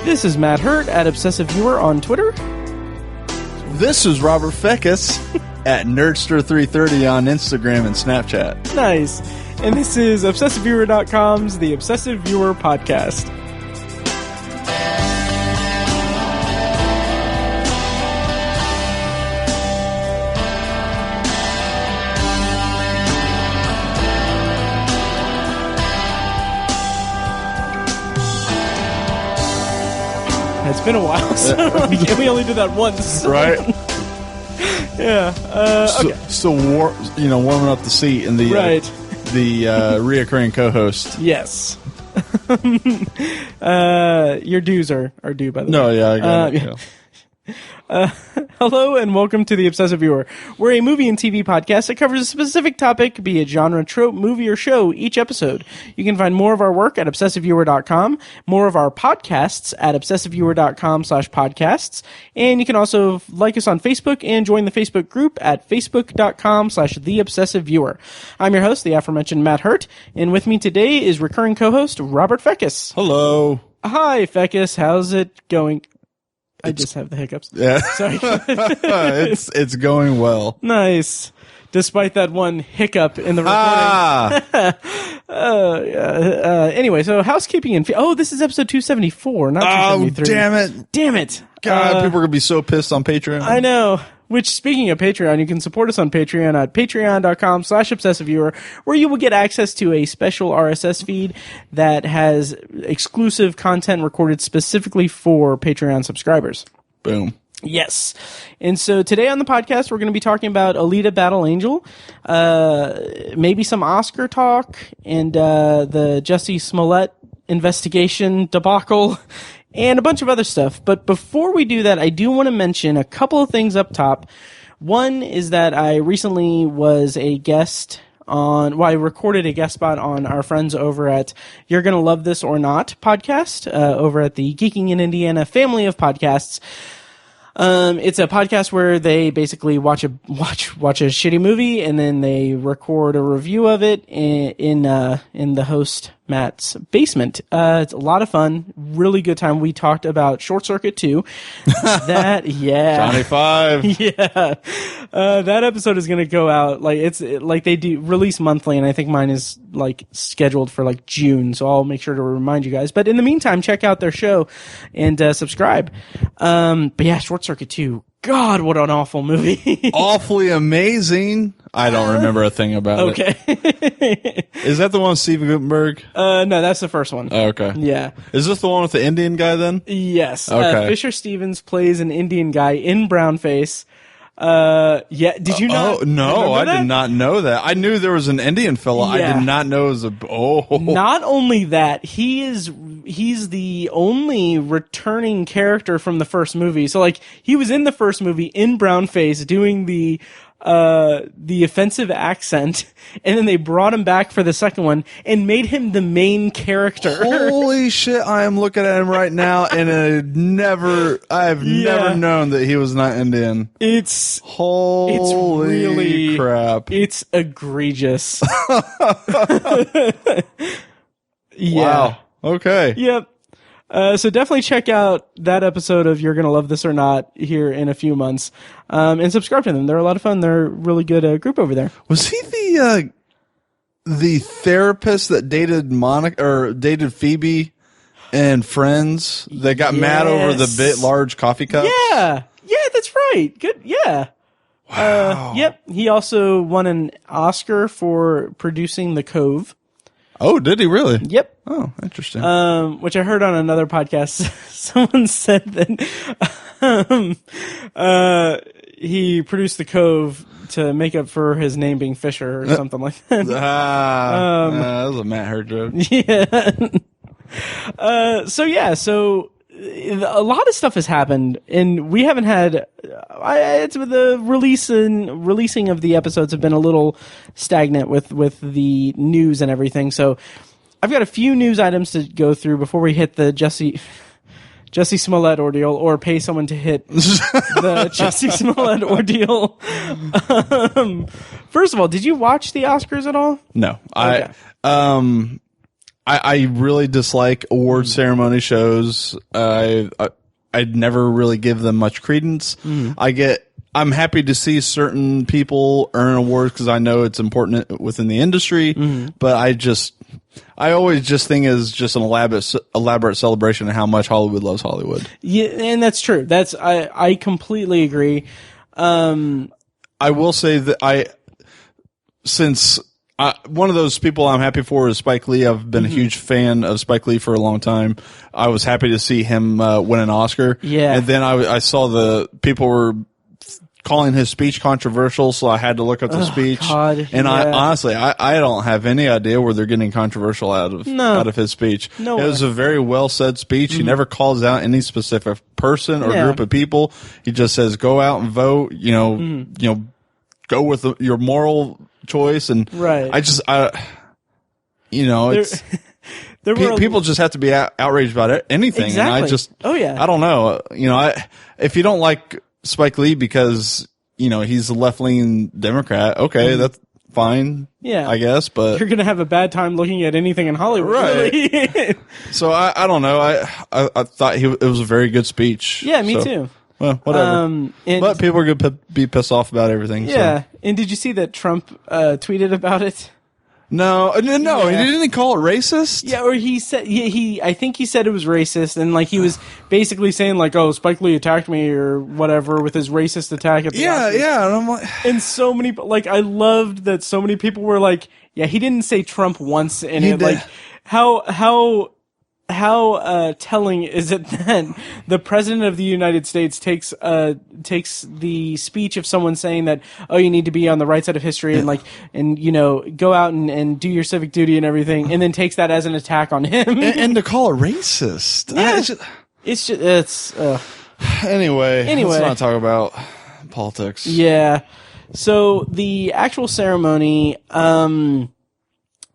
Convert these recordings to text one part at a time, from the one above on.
This is Matt Hurt at Obsessive Viewer on Twitter. This is Robert Fekkes at Nerdster330 on Instagram and Snapchat. Nice. And this is ObsessiveViewer.com's The Obsessive Viewer Podcast. It's been a while, so we only did that once. Right? Yeah. Okay. Still warming up the seat and the reoccurring co-host. Yes. Your dues are due, by the way. No, yeah, I got it. Yeah. Hello and welcome to The Obsessive Viewer. We're a movie and TV podcast that covers a specific topic, be it genre, trope, movie, or show, each episode. You can find more of our work at ObsessiveViewer.com, more of our podcasts at ObsessiveViewer.com/podcasts, and you can also like us on Facebook and join the Facebook group at Facebook.com/TheObsessiveViewer. I'm your host, the aforementioned Matt Hurt, and with me today is recurring co-host Robert Fekkes. Hello. Hi, Fekkes. How's it going? I just have the hiccups. Yeah. Sorry. It's going well. Nice. Despite that one hiccup in the recording. Anyway, so housekeeping and... this is episode 274, not 273. Oh, damn it. Damn it. God, people are going to be so pissed on Patreon. I know. Which, speaking of Patreon, you can support us on Patreon at patreon.com/obsessiveviewer, where you will get access to a special RSS feed that has exclusive content recorded specifically for Patreon subscribers. Boom. Yes. And so today on the podcast, we're going to be talking about Alita Battle Angel, maybe some Oscar talk, and the Jussie Smollett investigation debacle, and a bunch of other stuff. But before we do that, I do want to mention a couple of things up top. One is that I recently was a guest I recorded a guest spot on our friends over at You're Gonna Love This or Not podcast, over at the Geeking in Indiana family of podcasts. It's a podcast where they basically watch a shitty movie and then they record a review of it in the host Matt's basement. It's a lot of fun, really good time. We talked about Short Circuit 2. Johnny 5. Yeah. That episode is going to go out they do release monthly, and I think mine is scheduled for June, so I'll make sure to remind you guys. But in the meantime, check out their show and subscribe. But yeah, Short Circuit 2. God, what an awful movie. Awfully amazing. I don't remember a thing about it. Okay. Is that the one with Steven Guttenberg? No, that's the first one. Oh, okay. Yeah. Is this the one with the Indian guy then? Yes. Okay. Fisher Stevens plays an Indian guy in brownface. Yeah. Did you not? Oh, no, I that? did not know that. I knew there was an Indian fella. Yeah. I did not know it was Not only that, he's the only returning character from the first movie. So he was in the first movie in brownface doing the offensive accent, and then they brought him back for the second one and made him the main character. Holy shit, I am looking at him right now, and I've never known that he was not Indian. It's really crap. It's egregious. Yeah. Wow. Okay. Yep. So definitely check out that episode of You're Gonna Love This or Not here in a few months, and subscribe to them. They're a lot of fun. They're a really good group over there. Was he the therapist that dated Monica or dated Phoebe and Friends that got mad over the large coffee cups? Yeah, that's right. Good. Yeah. Wow. Yep. He also won an Oscar for producing The Cove. Oh, did he really? Yep. Oh, interesting. Which I heard on another podcast. Someone said that he produced The Cove to make up for his name being Fisher or something like that. That was a Matt Hurt joke. Yeah. So a lot of stuff has happened, and we haven't had. The releasing of the episodes have been a little stagnant with the news and everything. So I've got a few news items to go through before we hit the Jussie Smollett ordeal, or pay someone to hit the Jussie Smollett ordeal. First of all, did you watch the Oscars at all? No, Okay. I really dislike award ceremony shows. I'd never really give them much credence. I'm happy to see certain people earn awards because I know it's important within the industry, but I always just think it's just an elaborate celebration of how much Hollywood loves Hollywood. Yeah, and that's true. I completely agree. I will say that one of those people I'm happy for is Spike Lee. I've been a huge fan of Spike Lee for a long time. I was happy to see him win an Oscar. Yeah. And then I saw the people were calling his speech controversial, so I had to look up the speech. God, and I honestly don't have any idea where they're getting controversial out of his speech. No, it was a very well said speech. He never calls out any specific person or group of people. He just says, "Go out and vote." Go with your moral choice. And it's people just have to be outraged about anything. Exactly. And I don't know. If you don't like Spike Lee because, he's a left-leaning Democrat, okay, that's fine. Yeah. I guess, but you're going to have a bad time looking at anything in Hollywood. Right. Really. So I don't know. I thought it was a very good speech. Yeah, me too. Well, whatever. But people are going to be pissed off about everything. Yeah. So. And did you see that Trump tweeted about it? No. He didn't call it racist. Yeah, or he said I think he said it was racist, and he was basically saying oh, Spike Lee attacked me or whatever with his racist attack at the Oscars. Yeah, and I'm and so many I loved that so many people were yeah, he didn't say Trump once in it. Did. How telling is it that the president of the United States takes the speech of someone saying that, oh, you need to be on the right side of history and go out and do your civic duty and everything, and then takes that as an attack on him and to call it racist. Yeah. Anyway, let's not talk about politics. Yeah. So the actual ceremony,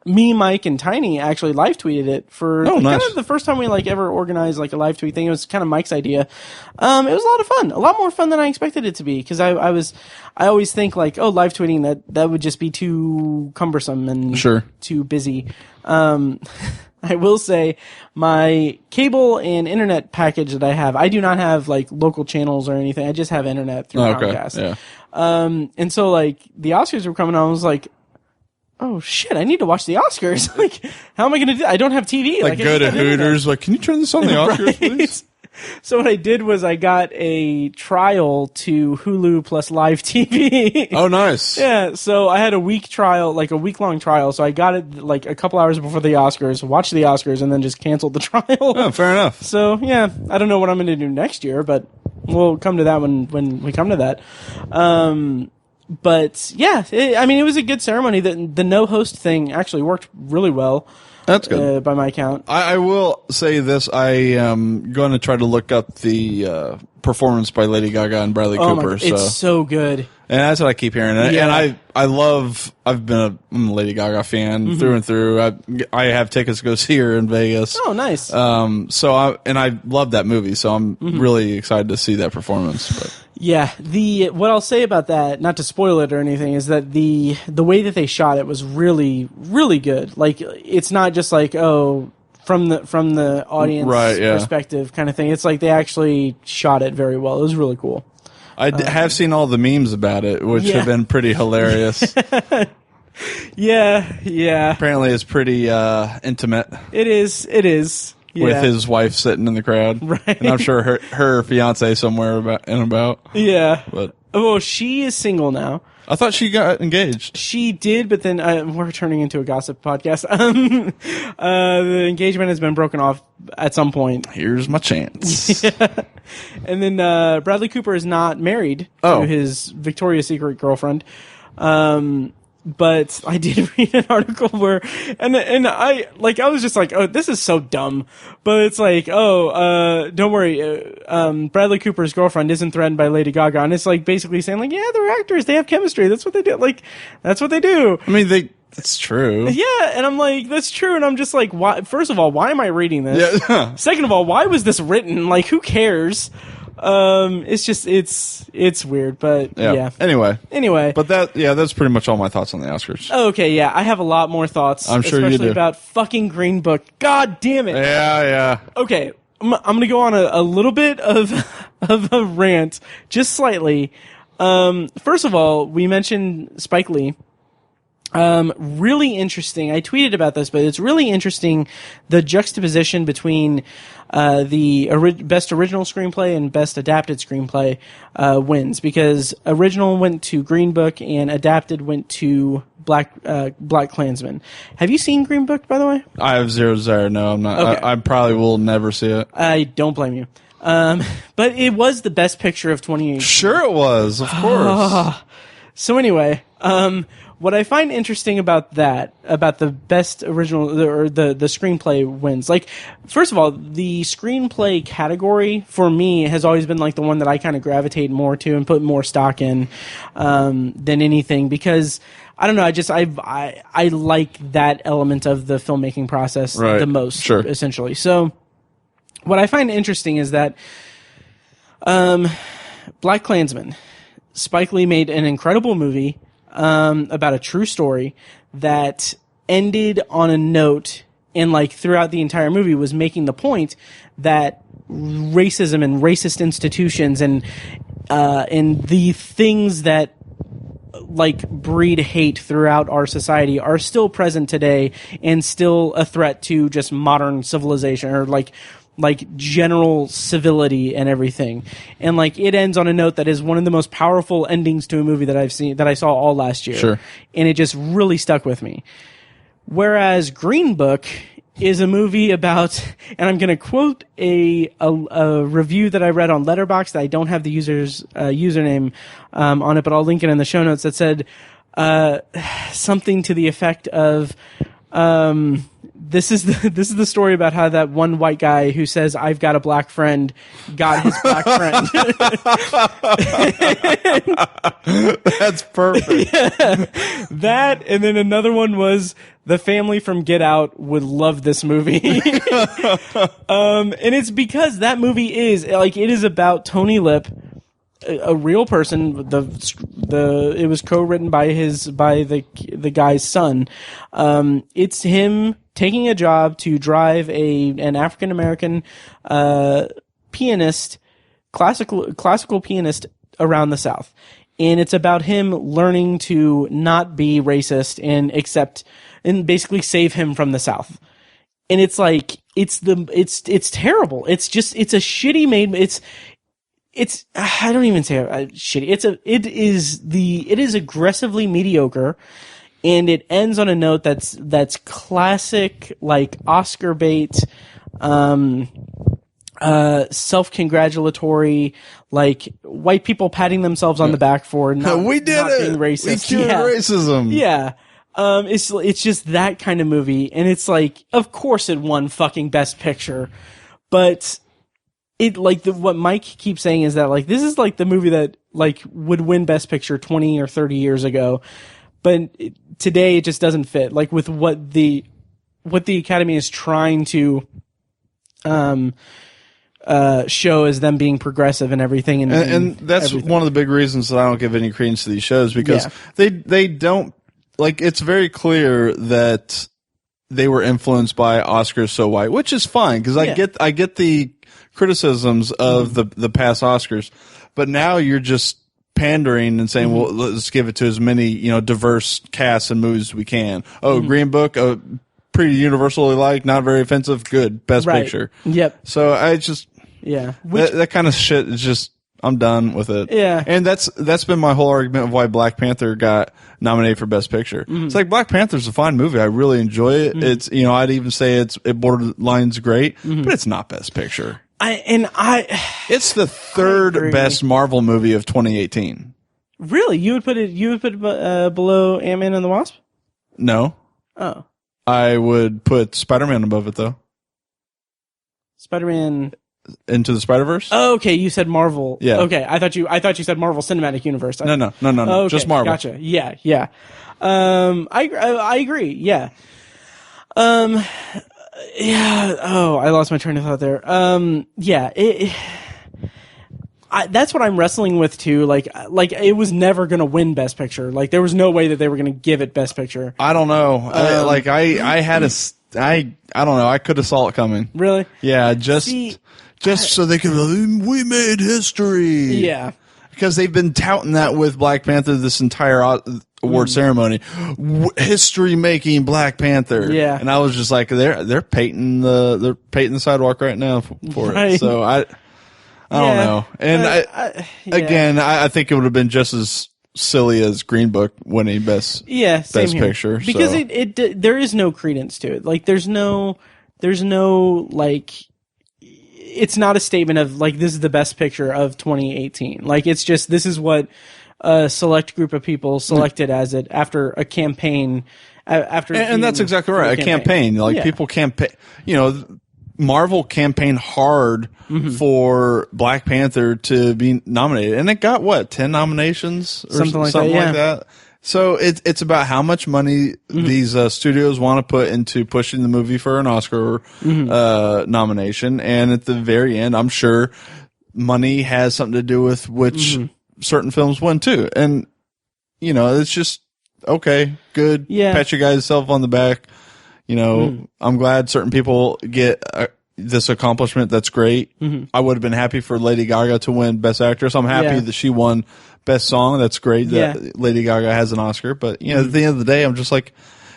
me, Mike, and Tiny actually live tweeted it for nice. kind of the first time we ever organized a live tweet thing. It was kind of Mike's idea. It was a lot of fun, a lot more fun than I expected it to be, because I always think oh, live tweeting that would just be too cumbersome and too busy. I will say my cable and internet package that I have, I do not have local channels or anything. I just have internet through Comcast. Yeah. And so the Oscars were coming on. I was like, oh shit, I need to watch the Oscars. How am I going to do that? I don't have TV. Go to Hooters. Can you turn this on the Oscars, please? So what I did was I got a trial to Hulu plus live TV. Oh, nice. Yeah. So I had a week trial, a week-long trial. So I got it a couple hours before the Oscars, watched the Oscars, and then just canceled the trial. Oh, fair enough. So yeah, I don't know what I'm going to do next year, but we'll come to that when we come to that. But yeah, it was a good ceremony. The no host thing actually worked really well. That's good. By my count. I will say this. I am going to try to look up the performance by Lady Gaga and Bradley Cooper. It's so good. And that's what I keep hearing. Yeah. And I'm a Lady Gaga fan through and through. I have tickets to go see her in Vegas. Oh, nice. I love that movie, so I'm really excited to see that performance. But. Yeah, what I'll say about that, not to spoil it or anything, is that the way that they shot it was really, really good. It's not just from the audience perspective kind of thing. It's they actually shot it very well. It was really cool. I have seen all the memes about it, which have been pretty hilarious. Yeah. Apparently it's pretty intimate. It is. Yeah. With his wife sitting in the crowd. Right. And I'm sure her fiance somewhere about. Yeah. But she is single now. I thought she got engaged. She did, but then we're turning into a gossip podcast. The engagement has been broken off at some point. Here's my chance. Yeah. And then Bradley Cooper is not married to his Victoria's Secret girlfriend. But I did read an article where, and I was just oh, this is so dumb. But it's don't worry, Bradley Cooper's girlfriend isn't threatened by Lady Gaga. And it's basically saying yeah, they're actors, they have chemistry, that's what they do. That's what they do. I mean, that's true. Yeah, and I'm that's true, and I'm just why? First of all, why am I reading this? Yeah. Second of all, why was this written? Who cares? It's just it's weird, but yeah. Anyway, but that's pretty much all my thoughts on the Oscars. Okay, yeah, I have a lot more thoughts. I'm sure you do. Especially about fucking Green Book. God damn it. Yeah. Okay, I'm gonna go on a little bit of a rant, just slightly. First of all, we mentioned Spike Lee. Really interesting. I tweeted about this, but it's really interesting the juxtaposition between the best original screenplay and best adapted screenplay wins, because original went to Green Book and adapted went to Black Klansman. Have you seen Green Book, by the way? I have zero desire. No, I'm not. Okay. I probably will never see it. I don't blame you. But it was the best picture of 2018. Sure it was, of course. So anyway, what I find interesting about that, about the best original, or the screenplay wins, like, first of all, the screenplay category for me has always been like the one that I kind of gravitate more to and put more stock in, than anything, because I don't know, I like that element of the filmmaking process the most, essentially. So what I find interesting is that, Black Klansman, Spike Lee made an incredible movie, about a true story that ended on a note, and like throughout the entire movie was making the point that racism and racist institutions and the things that like breed hate throughout our society are still present today and still a threat to just modern civilization, or like general civility and everything. And like it ends on a note that is one of the most powerful endings to a movie that I saw all last year. Sure. And it just really stuck with me. Whereas Green Book is a movie about, and I'm going to quote a review that I read on Letterboxd that I don't have the user's username on it, but I'll link it in the show notes, that said something to the effect of, this is the story about how that one white guy who says, "I've got a black friend," got his black friend. That's perfect. Yeah. That, and then another one was, the family from Get Out would love this movie. And it's because that movie is like, it is about Tony Lip, a real person. It was co-written by the guy's son. It's him taking a job to drive an African American pianist, classical pianist around the South, and it's about him learning to not be racist and basically save him from the South. And it's like it's terrible. It's a shitty made. It's I don't even say shitty. It is aggressively mediocre, and it ends on a note that's classic, like Oscar bait, self-congratulatory, like white people patting themselves on the back for not being racist. We cured racism. Yeah. It's just that kind of movie, and it's like, of course it won fucking Best Picture, but it, like, what Mike keeps saying is that, like, this is like the movie that like would win Best Picture 20 or 30 years ago, but today it just doesn't fit, like, with what the Academy is trying to show as them being progressive and everything, and that's everything. One of the big reasons that I don't give any credence to these shows, because they don't, like, it's very clear that they were influenced by Oscars So White, which is fine, because I get the criticisms of the past Oscars, but now you're just pandering and saying, well, let's give it to as many, diverse casts and movies as we can. Green Book, pretty universally liked, not very offensive, good, Best Picture. Yep. So I just that kind of shit is just, I'm done with it. Yeah. And that's been my whole argument of why Black Panther got nominated for Best Picture. It's like, Black Panther's a fine movie. I really enjoy it. It's, I'd even say it borderlines great, but it's not Best Picture. It's the third best Marvel movie of 2018. Really? You would put it below Ant-Man and the Wasp? No. Oh. I would put Spider-Man above it, though. Spider-Man Into the Spider-Verse? Oh, okay, you said Marvel. Yeah. Okay, I thought you said Marvel Cinematic Universe. No. Okay, just Marvel. Gotcha. Yeah. I agree. Yeah. Yeah. Oh, I lost my train of thought there. Yeah. That's what I'm wrestling with too. Like it was never going to win Best Picture. Like there was no way that they were going to give it Best Picture. I don't know. I don't know. I could have saw it coming. Really? Yeah. So they could. We made history. Yeah. Because they've been touting that with Black Panther this entire award ceremony, history making Black Panther. Yeah. And I was just like, they're painting the sidewalk right now for it. So I don't know. And I think it would have been just as silly as Green Book winning Best Picture. Because there is no credence to it. Like there's no like, it's not a statement of like, this is the best picture of 2018. Like it's just, this is what a select group of people selected as it after a campaign. And that's exactly right. A campaign. Like people campaign, Marvel campaigned hard for Black Panther to be nominated, and it got 10 nominations or something like that. So it's about how much money these studios want to put into pushing the movie for an Oscar nomination, and at the very end, I'm sure money has something to do with which certain films win too. And it's just okay, good. Yeah. Pat your guys self on the back. I'm glad certain people get this accomplishment. That's great. I would have been happy for Lady Gaga to win Best Actress. I'm happy that she won Best Song. That's great that Lady Gaga has an Oscar. But at the end of the day, I'm just like,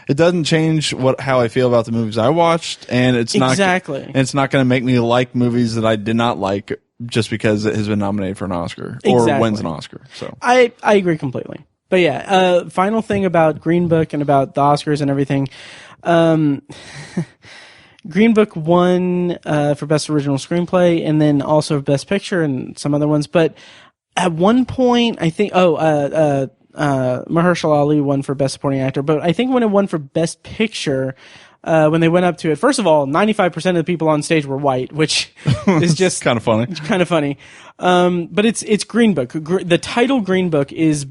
it doesn't change how I feel about the movies I watched, and it's not it's not going to make me like movies that I did not like just because it has been nominated for an Oscar or wins an Oscar. So I agree completely. But yeah, final thing about Green Book and about the Oscars and everything. Green Book won for Best Original Screenplay and then also Best Picture and some other ones. But at one point, I think, Mahershala Ali won for Best Supporting Actor. But I think when it won for Best Picture, when they went up to it, first of all, 95% of the people on stage were white, which is just kind of funny. It's kind of funny. But it's Green Book. The title Green Book is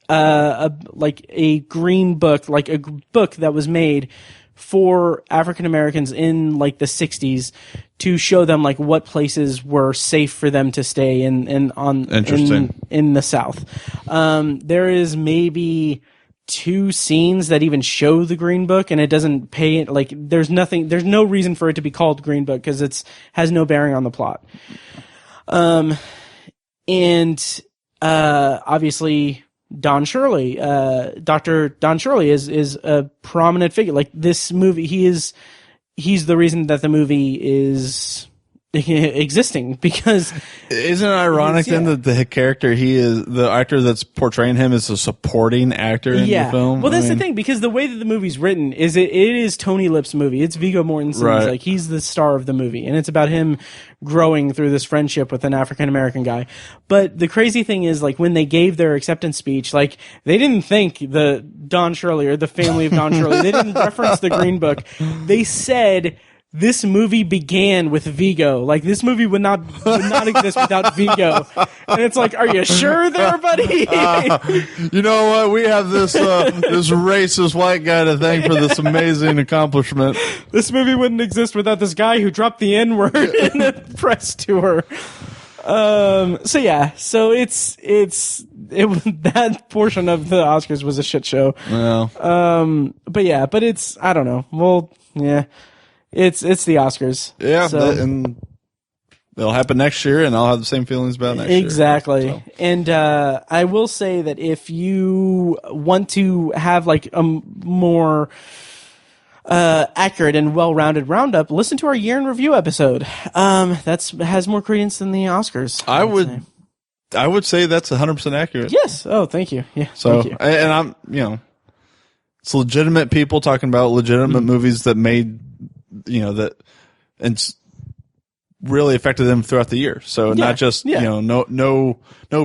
like a green book, like a book that was made for African Americans in like the 60s to show them like what places were safe for them to stay in the South. There is maybe 2 scenes that even show the Green Book, and it doesn't pay it. Like there's no reason for it to be called Green Book because has no bearing on the plot. Obviously Don Shirley, Dr. Don Shirley is a prominent figure. Like this movie, he's the reason that the movie is existing because isn't it ironic then that the character the actor that's portraying him is a supporting actor in the film? Well, that's the thing, because the way that the movie's written is it is Tony Lip's movie. It's Viggo Mortensen's, like he's the star of the movie, and it's about him growing through this friendship with an African American guy. But the crazy thing is, like, when they gave their acceptance speech, like, they didn't thank the Don Shirley or the family of Don Shirley. They didn't reference the Green Book. They said this movie began with Viggo. Like, this movie would not exist without Viggo. And it's like, are you sure there, buddy? You know what? We have this this racist white guy to thank for this amazing accomplishment. This movie wouldn't exist without this guy who dropped the N-word in a press tour. So that portion of the Oscars was a shit show. Yeah. But it's, I don't know. Well, yeah. It's the Oscars. Yeah, so. And it'll happen next year, and I'll have the same feelings about next year. Exactly. So. And I will say that if you want to have like a more accurate and well-rounded roundup, listen to our year in review episode. Has more credence than the Oscars. I would say that's 100% accurate. Yes. Oh, thank you. Yeah. So, thank you. And I'm, it's legitimate people talking about legitimate movies that made, that and really affected them throughout the year. So not just, no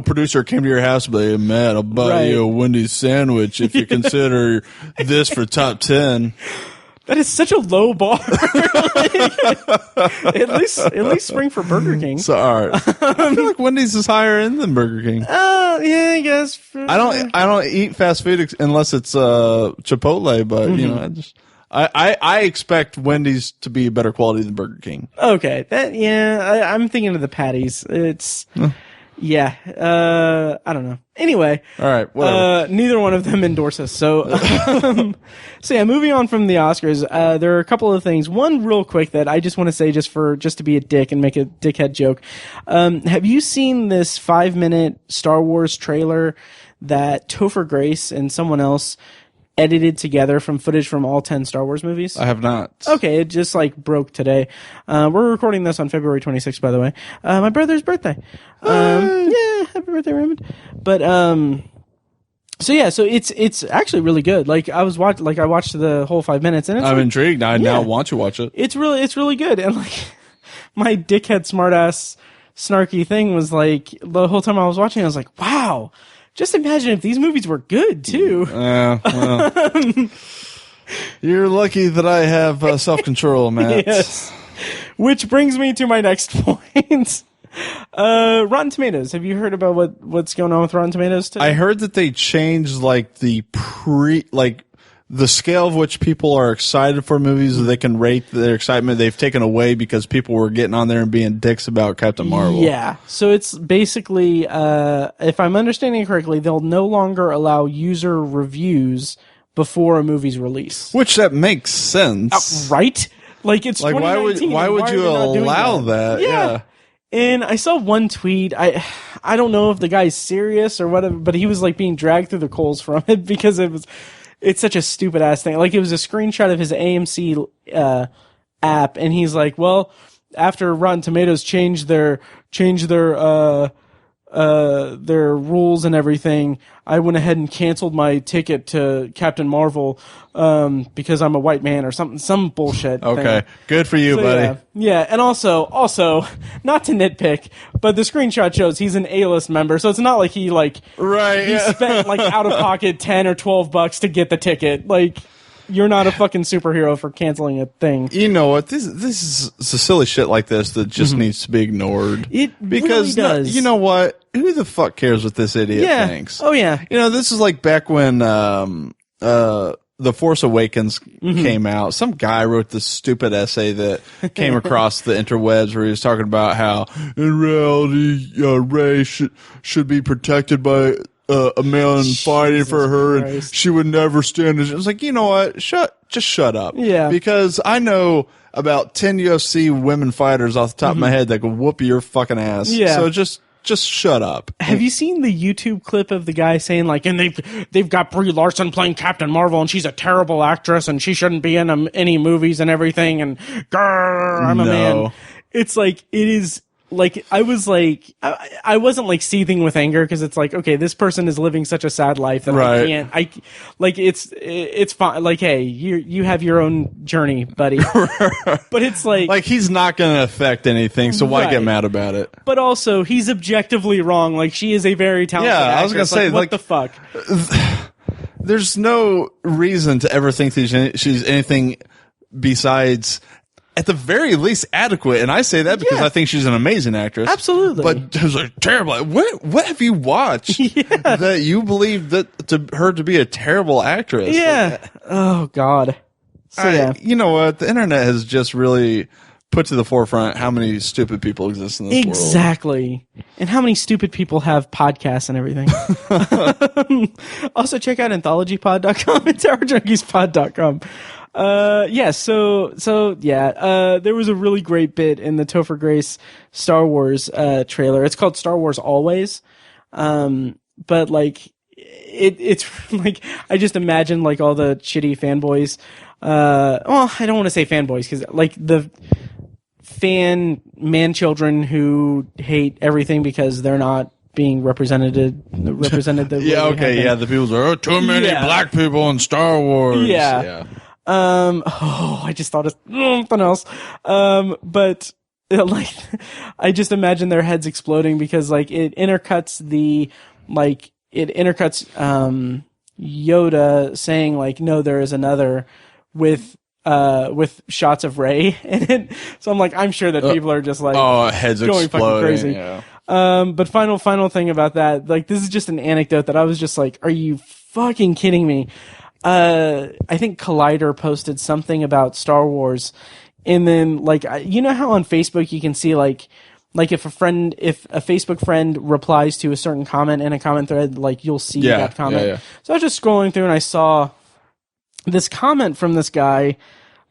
producer came to your house and be like, man, I'll buy you a Wendy's sandwich if you consider this for top 10. That is such a low bar. At least spring for Burger King. So, all right. I feel like Wendy's is higher end than Burger King. Yeah, I guess. I don't eat fast food unless it's Chipotle, but I expect Wendy's to be better quality than Burger King. Okay, I'm thinking of the patties. It's I don't know. Anyway, all right, whatever. Neither one of them endorse us. So, moving on from the Oscars, there are a couple of things. One real quick that I just want to say just to be a dick and make a dickhead joke. Have you seen this 5-minute Star Wars trailer that Topher Grace and someone else edited together from footage from all 10 Star Wars movies? I have not. Okay, it just broke today. We're recording this on February 26th, by the way. My brother's birthday. Yeah, happy birthday, Raymond. But so it's actually really good. I watched the whole 5 minutes, and I'm intrigued. I now want to watch it. It's really good. And my dickhead smartass snarky thing was the whole time I was watching, I was like, wow. Just imagine if these movies were good, too. Well, you're lucky that I have self-control, Matt. Yes. Which brings me to my next point. Rotten Tomatoes. Have you heard about what's going on with Rotten Tomatoes today? I heard that they changed the scale of which people are excited for movies that they can rate their excitement. They've taken away because people were getting on there and being dicks about Captain Marvel. Yeah. So it's basically, if I'm understanding correctly, they'll no longer allow user reviews before a movie's release. Which that makes sense. Right? It's 2019. Why would you allow that? Yeah. And I saw one tweet. I don't know if the guy's serious or whatever, but he was being dragged through the coals from it because it's such a stupid ass thing. It was a screenshot of his AMC app, and he's like, well, after Rotten Tomatoes changed their rules and everything, I went ahead and canceled my ticket to Captain Marvel because I'm a white man or some bullshit. Okay, thing. Good for you, buddy. Yeah, and also, not to nitpick, but the screenshot shows he's an A-list member, so it's not like he spent out of pocket $10 or $12 to get the ticket. You're not a fucking superhero for canceling a thing. You know what? This is a silly shit like this that just needs to be ignored. It really does. You know what? Who the fuck cares what this idiot thinks? Oh, yeah. This is back when The Force Awakens came out. Some guy wrote this stupid essay that came across the interwebs where he was talking about how, in reality, Rey should be protected by a man fighting for her, and she would never stand. It was you know what? Just shut up. Yeah. Because I know about 10 UFC women fighters off the top of my head that could whoop your fucking ass. Yeah. So just shut up. Have you seen the YouTube clip of the guy saying and they've got Brie Larson playing Captain Marvel and she's a terrible actress and she shouldn't be in any movies and everything and grrr, I'm a man. It's it is. I wasn't seething with anger because it's okay, this person is living such a sad life that I can't, it's fine. Hey, you have your own journey, buddy. But it's he's not going to affect anything, so why get mad about it? But also, he's objectively wrong. She is a very talented actress. I was going to say, what the fuck? There's no reason to ever think that she's anything besides, at the very least, adequate. And I say that because I think she's an amazing actress. Absolutely. But it was terrible. What have you watched that you believe that her to be a terrible actress? Yeah. Oh, God. So, you know what? The internet has just really put to the forefront how many stupid people exist in this world. Exactly. And how many stupid people have podcasts and everything. Also, check out anthologypod.com and towerjunkiespod.com. There was a really great bit in the Topher Grace Star Wars trailer. It's called Star Wars Always. But it's I just imagine all the shitty fanboys. I don't want to say fanboys because the man children who hate everything because they're not being represented the the people are too many black people in Star Wars. I just thought of something else. But I just imagine their heads exploding because it intercuts Yoda saying no, there is another with shots of Rey in it. So I'm sure that people are just heads going exploding, fucking crazy. Yeah. But final thing about that, this is just an anecdote that I was just are you fucking kidding me? I think Collider posted something about Star Wars, and then like you know how on Facebook you can see like if a Facebook friend replies to a certain comment in a comment thread, like you'll see that comment. Yeah. So I was just scrolling through and I saw this comment from this guy,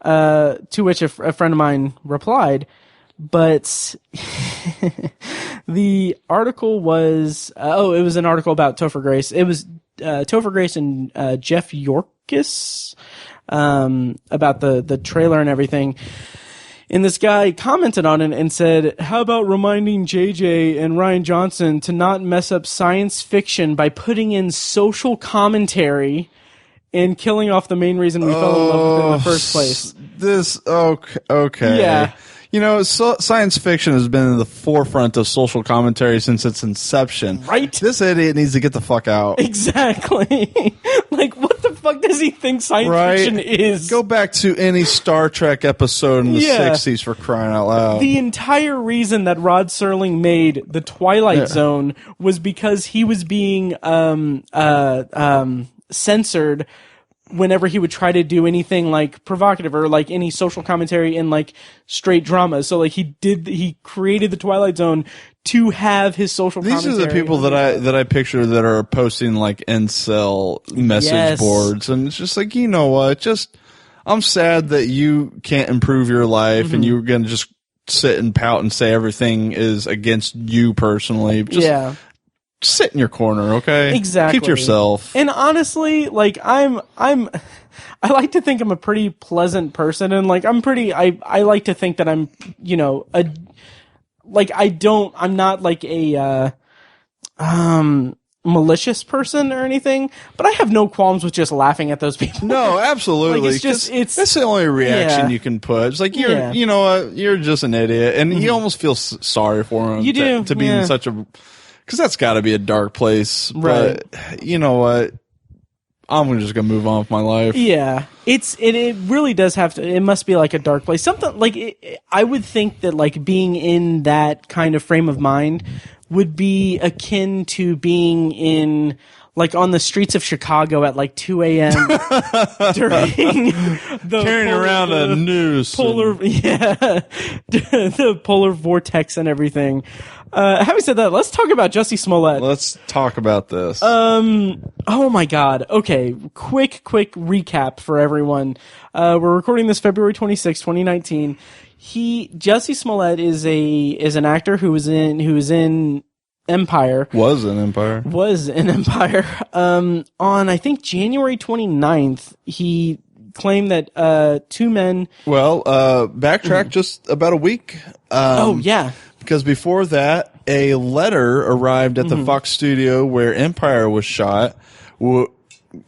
to which a friend of mine replied, but the article was it was an article about Topher Grace. It was Topher Grace and Jeff Yorkis about the trailer and everything. And this guy commented on it and said, how about reminding JJ and Rian Johnson to not mess up science fiction by putting in social commentary and killing off the main reason we fell in love with it in the first place. Okay. Yeah. You know, science fiction has been in the forefront of social commentary since its inception. Right? This idiot needs to get the fuck out. Exactly. Like, what the fuck does he think science fiction is? Go back to any Star Trek episode in the 60s for crying out loud. The entire reason that Rod Serling made The Twilight Zone was because he was being censored whenever he would try to do anything like provocative or like any social commentary in like straight drama. So like he created the Twilight Zone to have his social commentary. These are the people that I picture that are posting like incel message boards, and it's just like, you know what? I'm sad that you can't improve your life and you're gonna just sit and pout and say everything is against you personally. Just sit in your corner, okay? Exactly. Keep to yourself. And honestly, like I like to think I'm a pretty pleasant person, and like I like to think that I'm, you know, I'm not like a malicious person or anything, but I have no qualms with just laughing at those people. No, absolutely. Like that's the only reaction you can put. It's like you know what, you're just an idiot, and you almost feel sorry for him. You do to be in such a, because that's got to be a dark place, right? But you know what? I'm just gonna move on with my life. Yeah, it really does have to. It must be like a dark place. Something like I would think that like being in that kind of frame of mind would be akin to being in like on the streets of Chicago at like 2 a.m. during the carrying around a noose, the polar vortex and everything. Having said that, let's talk about Jussie Smollett. Let's talk about this. Oh my God. Okay. Quick recap for everyone. We're recording this February 26, 2019. Jussie Smollett is an actor who was in Empire. Was in Empire. On, I think, January 29th, he claimed that, two men. Well, backtrack just about a week. Because before that, a letter arrived at the Fox studio where Empire was shot with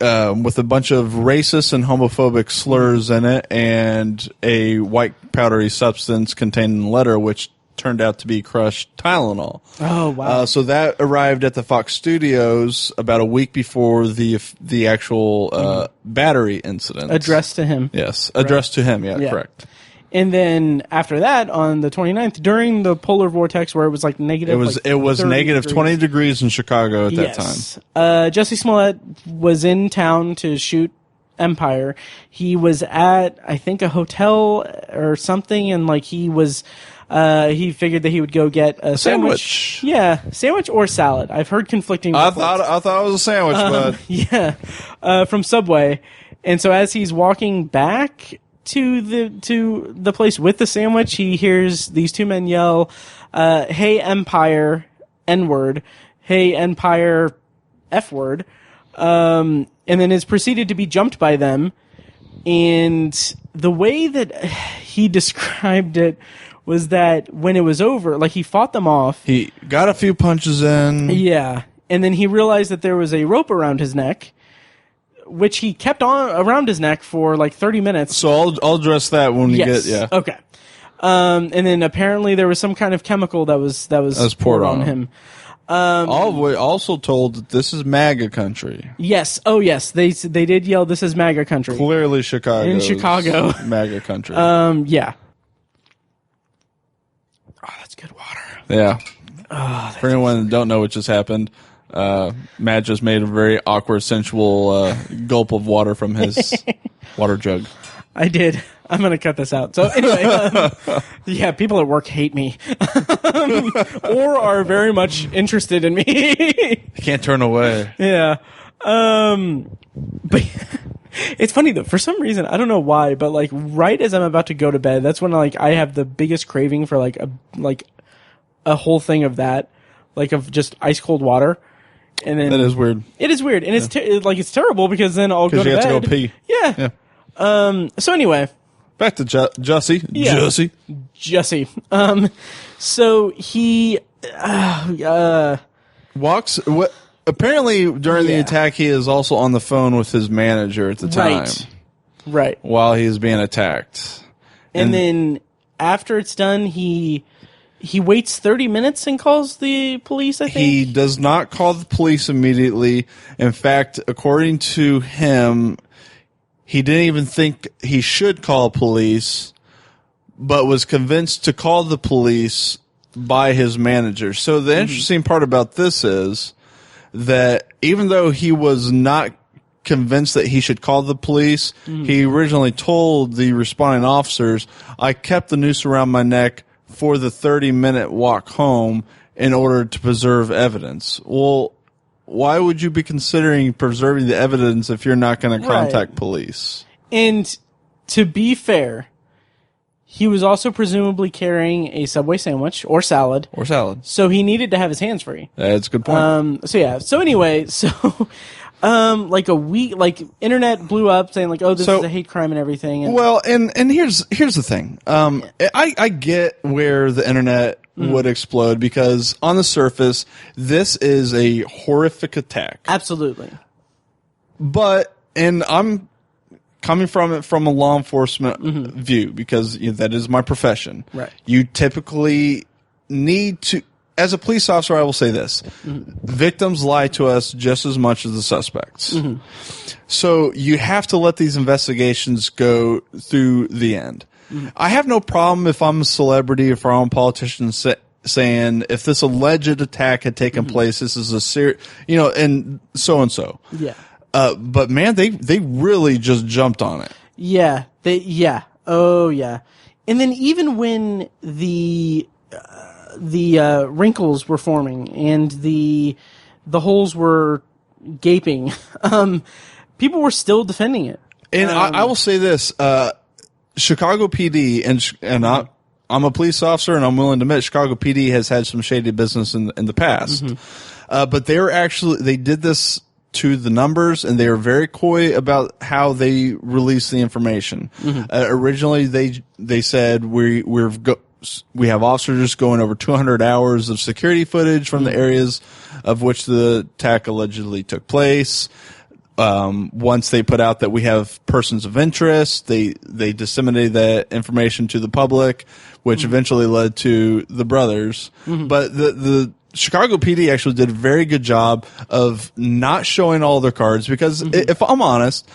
a bunch of racist and homophobic slurs in it and a white powdery substance contained in the letter, which turned out to be crushed Tylenol. Oh, wow. So that arrived at the Fox studios about a week before the actual battery incident. Addressed to him. Yes, addressed to him. Yeah, correct. And then after that, on the 29th, during the polar vortex where it was like negative, it was negative 20 degrees in Chicago at that time. Jussie Smollett was in town to shoot Empire. He was at, I think, a hotel or something, and like he figured that he would go get a sandwich. Yeah, sandwich or salad. I've heard conflicting reports. I thought it was a sandwich, bud. Yeah, from Subway. And so as he's walking back to the place with the sandwich, he hears these two men yell, "Hey Empire, N-word. Hey Empire, F-word." And then is proceeded to be jumped by them. And the way that he described it was that when it was over, like he fought them off. He got a few punches in. Yeah. And then he realized that there was a rope around his neck, which he kept on around his neck for like 30 minutes. So I'll address that when we get, Okay. And then apparently there was some kind of chemical that was poured on him. Also told that this is MAGA country. Yes. Oh, yes. They did yell, "This is MAGA country." Clearly Chicago. In Chicago. MAGA country. Yeah. Oh, that's good water. Yeah. For anyone that don't know what just happened, Matt just made a very awkward, sensual gulp of water from his water jug. I did. I'm going to cut this out. So anyway, yeah, people at work hate me or are very much interested in me. You can't turn away. Yeah. But it's funny though. For some reason, I don't know why, but like right as I'm about to go to bed, that's when like I have the biggest craving for like a whole thing of that, like of just ice cold water. And then that is weird. It is weird, and it's it's terrible because then I'll go to bed. Because you have to go pee. Yeah. So anyway, back to Jussie. Yeah. Jussie. So he walks. Apparently, during the attack, he is also on the phone with his manager at the time. Right. While he is being attacked, and then after it's done, he waits 30 minutes and calls the police, I think. He does not call the police immediately. In fact, according to him, he didn't even think he should call police, but was convinced to call the police by his manager. So the interesting part about this is that even though he was not convinced that he should call the police, he originally told the responding officers, I kept the noose around my neck for the 30-minute walk home in order to preserve evidence. Well, why would you be considering preserving the evidence if you're not going to contact police? And to be fair, he was also presumably carrying a Subway sandwich or salad. So he needed to have his hands free. That's a good point. So anyway, like a week, like internet blew up saying like, oh, this is a hate crime and everything. And well, and here's the thing. I get where the internet would explode because on the surface, this is a horrific attack. Absolutely. But, and I'm coming from it from a law enforcement view because that is my profession. Right. You typically need to, as a police officer, I will say this. Victims lie to us just as much as the suspects. So you have to let these investigations go through the end. I have no problem if I'm a celebrity, if I'm a politician saying, if this alleged attack had taken place, this is a serious, and so. Yeah. But man, they really just jumped on it. Yeah. Oh yeah. And then even when the wrinkles were forming and the holes were gaping, people were still defending it. And I will say this, Chicago PD and I'm a police officer and I'm willing to admit Chicago PD has had some shady business in the past. But they did this to the numbers and they were very coy about how they released the information. Originally they said we have officers going over 200 hours of security footage from the areas of which the attack allegedly took place. Once they put out that we have persons of interest, they disseminated that information to the public, which eventually led to the brothers. But the Chicago PD actually did a very good job of not showing all their cards because if I'm honest,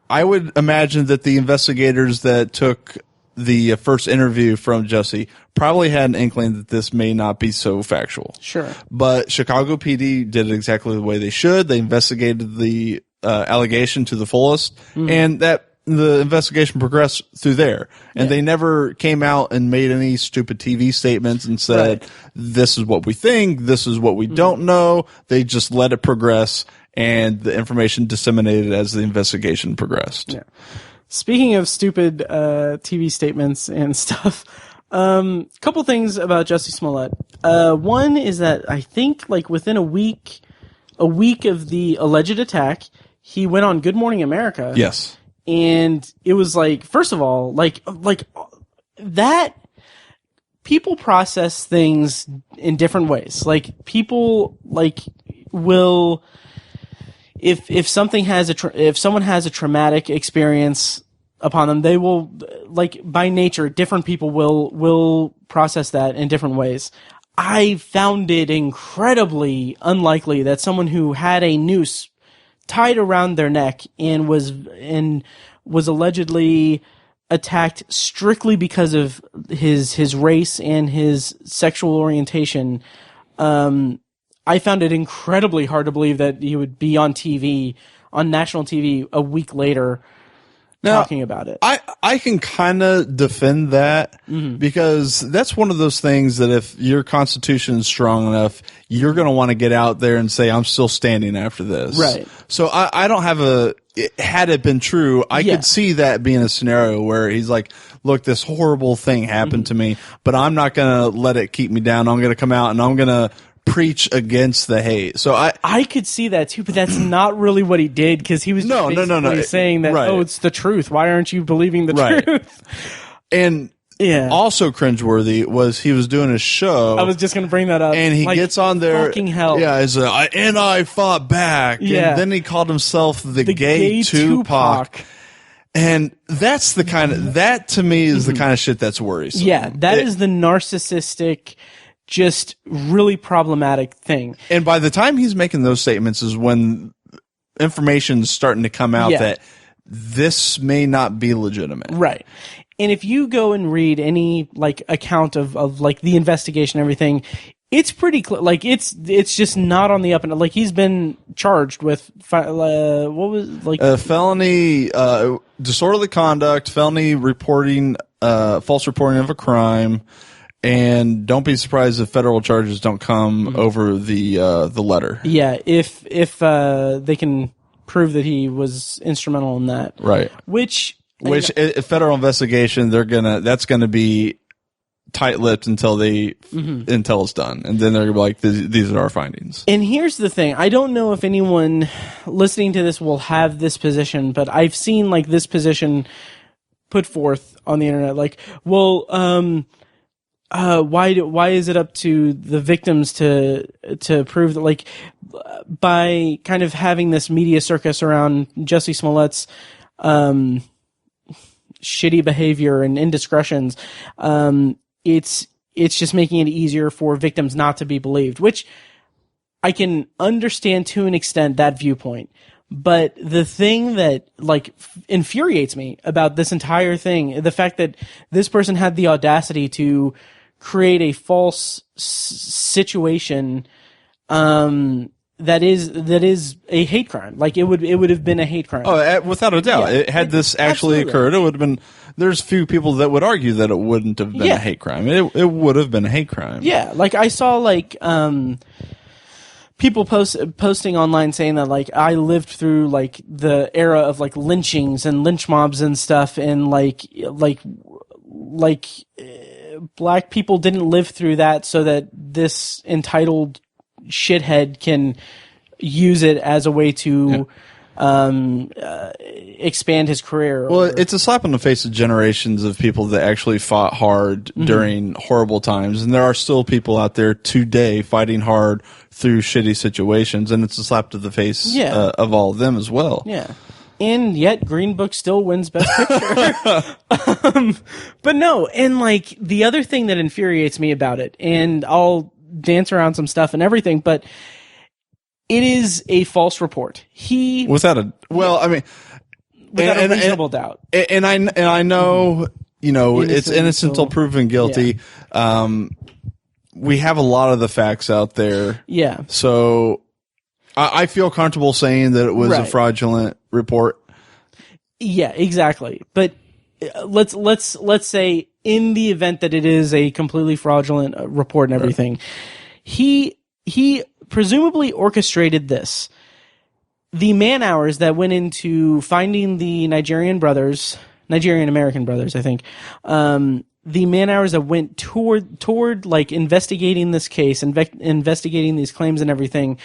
I would imagine that the investigators that took the first interview from Jussie probably had an inkling that this may not be so factual. Sure. But Chicago PD did it exactly the way they should. They investigated the allegation to the fullest, and that the investigation progressed through there. And they never came out and made any stupid TV statements and said, this is what we think, this is what we don't know. They just let it progress, and the information disseminated as the investigation progressed. Yeah. Speaking of stupid TV statements and stuff, couple things about Jussie Smollett. One is that I think like within a week of the alleged attack, he went on Good Morning America. Yes. And it was like, first of all, like that people process things in different ways. Like people will, if someone has a traumatic experience upon them, they will, like by nature, different people will process that in different ways. I found it incredibly unlikely that someone who had a noose tied around their neck and was allegedly attacked strictly because of his race and his sexual orientation. I found it incredibly hard to believe that he would be on TV, on national TV, a week later talking about it. I can kind of defend that because that's one of those things that if your constitution is strong enough, you're going to want to get out there and say, I'm still standing after this. Right. So I don't have had it been true, I could see that being a scenario where he's like, look, this horrible thing happened to me, but I'm not going to let it keep me down. I'm going to come out and I'm going to preach against the hate. So I could see that too, but that's not really what he did, because he was basically saying that, oh, it's the truth. Why aren't you believing the truth? And also cringeworthy was he was doing a show. I was just going to bring that up. And he gets on there. Fucking hell. Yeah, he's like, and I fought back. Yeah. And then he called himself the gay Tupac. And that's the kind of, that to me is the kind of shit that's worrisome. Yeah, that is the narcissistic, just really problematic thing. And by the time he's making those statements is when information's starting to come out that this may not be legitimate. Right. And if you go and read any account of the investigation and everything, it's pretty clear. It's just not on the up and up. He's been charged with felony disorderly conduct, felony reporting, false reporting of a crime. And don't be surprised if federal charges don't come over the letter. Yeah, if they can prove that he was instrumental in that, right? Which a federal investigation, that's gonna be tight-lipped until until it's done, and then they're gonna be like, these are our findings. And here's the thing: I don't know if anyone listening to this will have this position, but I've seen this position put forth on the internet, why is it up to the victims to prove that, by kind of having this media circus around Jussie Smollett's shitty behavior and indiscretions, it's just making it easier for victims not to be believed, which I can understand to an extent, that viewpoint. But the thing that infuriates me about this entire thing, the fact that this person had the audacity to create a false situation that is a hate crime. It would have been a hate crime. Oh, without a doubt. Yeah. Had this actually occurred, it would have been. There's few people that would argue that it wouldn't have been a hate crime. It would have been a hate crime. Yeah, I saw people posting online saying that I lived through the era of lynchings and lynch mobs and stuff, and black people didn't live through that, so that this entitled shithead can use it as a way to expand his career. Well, it's a slap in the face of generations of people that actually fought hard during horrible times, and there are still people out there today fighting hard through shitty situations, and it's a slap to the face of all of them as well. Yeah. And yet Green Book still wins Best Picture. But no, and the other thing that infuriates me about it, and I'll dance around some stuff and everything, but it is a false report. Without a reasonable doubt. And I know, it's innocent until proven guilty. Yeah. We have a lot of the facts out there. Yeah. So I feel comfortable saying that it was a fraudulent report. Yeah, exactly. But let's say in the event that it is a completely fraudulent report and everything, he presumably orchestrated this. The man-hours that went into finding the Nigerian American brothers, I think, the man-hours that went toward investigating this case, investigating these claims and everything,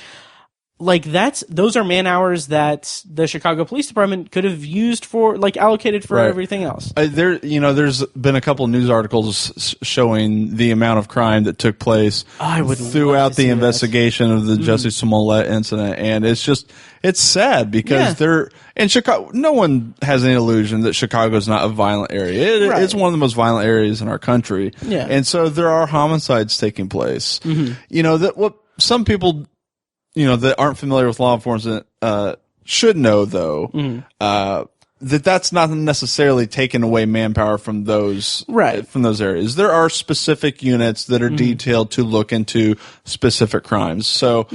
those are man-hours that the Chicago Police Department could have used for, allocated for everything else. There's been a couple of news articles showing the amount of crime that took place throughout the investigation of the Jussie Smollett incident, and it's sad because they're in Chicago. No one has any illusion that Chicago's not a violent area. It's one of the most violent areas in our country, and so there are homicides taking place. That what some people, that aren't familiar with law enforcement, should know though. that's not necessarily taking away manpower from those areas. There are specific units that are detailed to look into specific crimes. So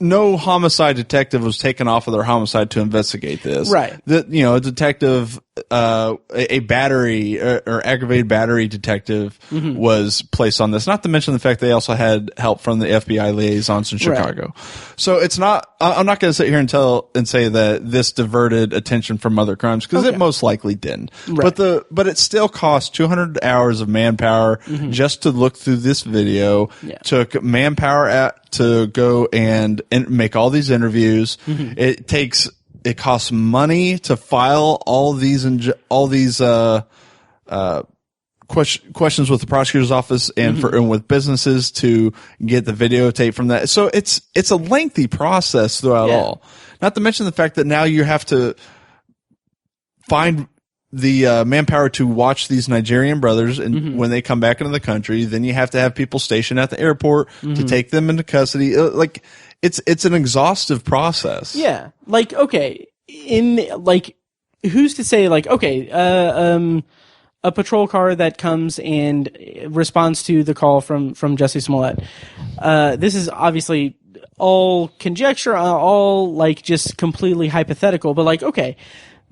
no homicide detective was taken off of their homicide to investigate this. Right. A detective, a battery or aggravated battery detective was placed on this. Not to mention the fact they also had help from the FBI liaisons in Chicago. So it's not. I'm not going to sit here and say that this diverted attention from other crimes, because it most likely didn't. Right. But it still cost 200 hours of manpower just to look through this video. Yeah. Took manpower to go and make all these interviews. It costs money to file all these questions with the prosecutor's office and with businesses to get the videotape from that. So it's a lengthy process throughout all. Not to mention the fact that now you have to find the manpower to watch these Nigerian brothers, and when they come back into the country, then you have to have people stationed at the airport to take them into custody. Like it's an exhaustive process. Yeah. Like, okay, who's to say, like, okay, a patrol car that comes and responds to the call from Jussie Smollett. This is obviously all conjecture, all like just completely hypothetical, but like, okay,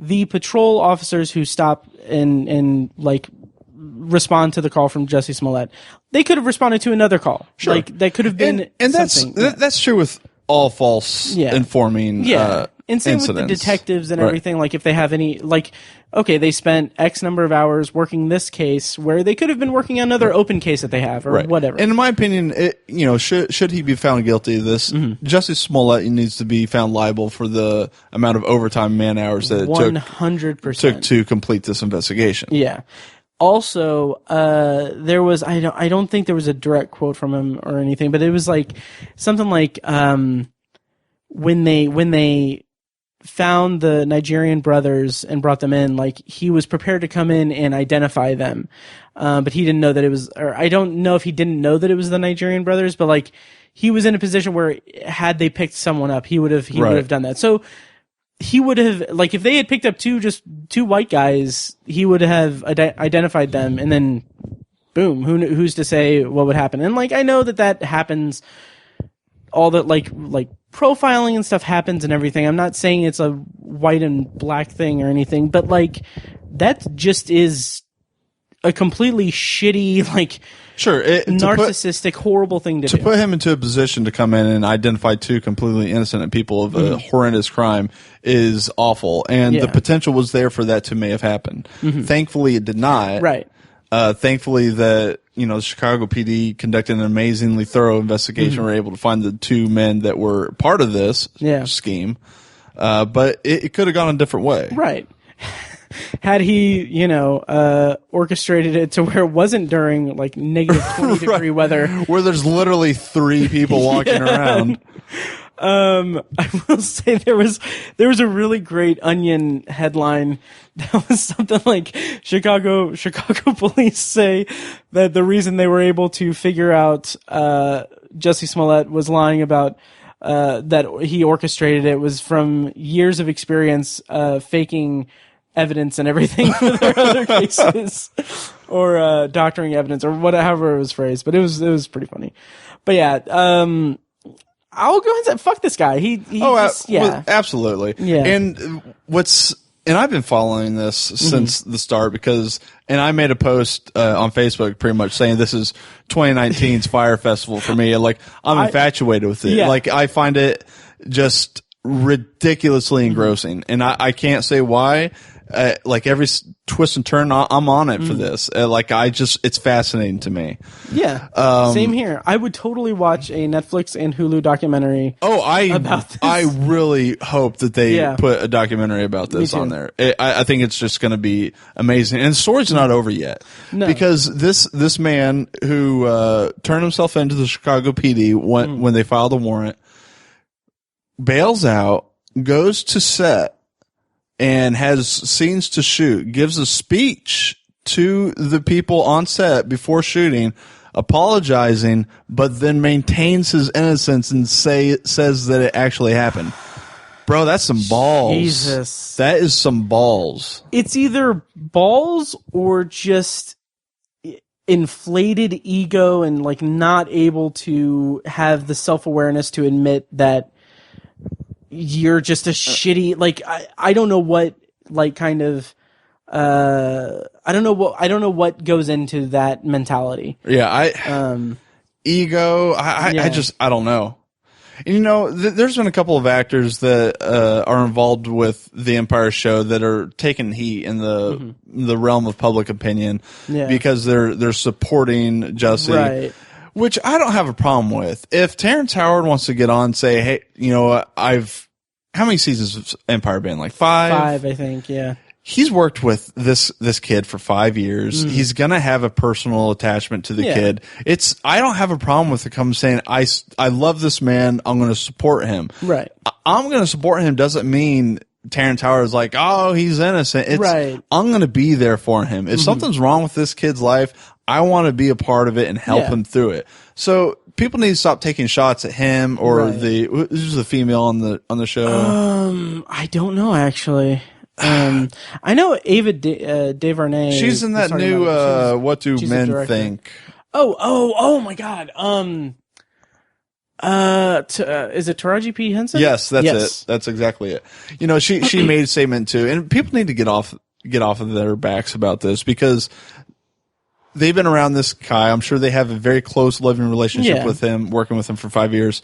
the patrol officers who stop and like respond to the call from Jussie Smollett, they could have responded to another call. Sure. Like that could have been and something. That's true with all false informing and same incidents. with the detectives and everything. Like if they have any, like, okay, they spent X number of hours working this case where they could have been working on another open case that they have or whatever. And in my opinion, should he be found guilty of this, Jussie Smollett needs to be found liable for the amount of overtime man hours that it 100% took to complete this investigation. Yeah. Also, there was, I don't think there was a direct quote from him or anything, but it was like something like, when they found the Nigerian brothers and brought them in, like he was prepared to come in and identify them. But he didn't know that it was, or I don't know if he didn't know that it was the Nigerian brothers, but like he was in a position where had they picked someone up, he would have done that. So he would have, like, if they had picked up two white guys, he would have identified them, and then boom, who's to say what would happen? And like, I know that happens, all that like profiling and stuff happens and everything. I'm not saying it's a white and black thing or anything, but like that just is a completely shitty, like, narcissistic, horrible thing to do. To put him into a position to come in and identify two completely innocent people of a horrendous crime is awful, and the potential was there for that to may have happened. Thankfully, it did not. Right. Thankfully, the Chicago PD conducted an amazingly thorough investigation. Were able to find the two men that were part of this scheme, but it could have gone a different way. Right. Had he, orchestrated it to where it wasn't during like negative 20 degree weather, where there's literally 3 people walking around. I will say there was a really great Onion headline that was something like Chicago police say that the reason they were able to figure out Jussie Smollett was lying about that he orchestrated it was from years of experience faking evidence and everything for their other cases, or doctoring evidence, or whatever it was phrased. But it was pretty funny. But yeah, I'll go ahead and say fuck this guy. Absolutely. Yeah. And I've been following this since the start and I made a post on Facebook pretty much saying this is 2019's Fire Festival for me. Like I'm infatuated with it. Yeah. Like I find it just ridiculously engrossing, and I can't say why. Like every twist and turn, I'm on it for this. It's fascinating to me. Yeah. Same here. I would totally watch a Netflix and Hulu documentary. About this. I really hope that they put a documentary about this on there. I think it's just going to be amazing. And the story's not over yet. No. Because this man who, turned himself into the Chicago PD when they filed a warrant, bails out, goes to set, and has scenes to shoot, gives a speech to the people on set before shooting, apologizing, but then maintains his innocence and says that it actually happened. Bro, that's some balls. Jesus. That is some balls. It's either balls or just inflated ego and like not able to have the self-awareness to admit that you're just a shitty, like, I don't know what, like, kind of, I don't know what goes into that mentality. Yeah, ego, I don't know. And, you know, there's been a couple of actors that are involved with the Empire show that are taking heat in the realm of public opinion because they're supporting Jussie, right? Which I don't have a problem with. If Terrence Howard wants to get on and say, hey, you know, how many seasons of Empire been? Like 5? 5, I think, yeah. He's worked with this kid for 5 years. He's gonna have a personal attachment to the kid. I don't have a problem with him saying, I love this man. I'm gonna support him. Right. I'm gonna support him doesn't mean Terrence Howard is like, oh, he's innocent. Right. I'm gonna be there for him. If something's wrong with this kid's life, I want to be a part of it and help him through it. So people need to stop taking shots at him or who's the female on the show. I don't know actually. I know Ava DuVernay. She's in that new What Do Men Think? Oh my God. Is it Taraji P. Henson? Yes, that's it. That's exactly it. You know, she made a statement too, and people need to get off of their backs about this because they've been around this guy. I'm sure they have a very close, loving relationship with him, working with him for 5 years.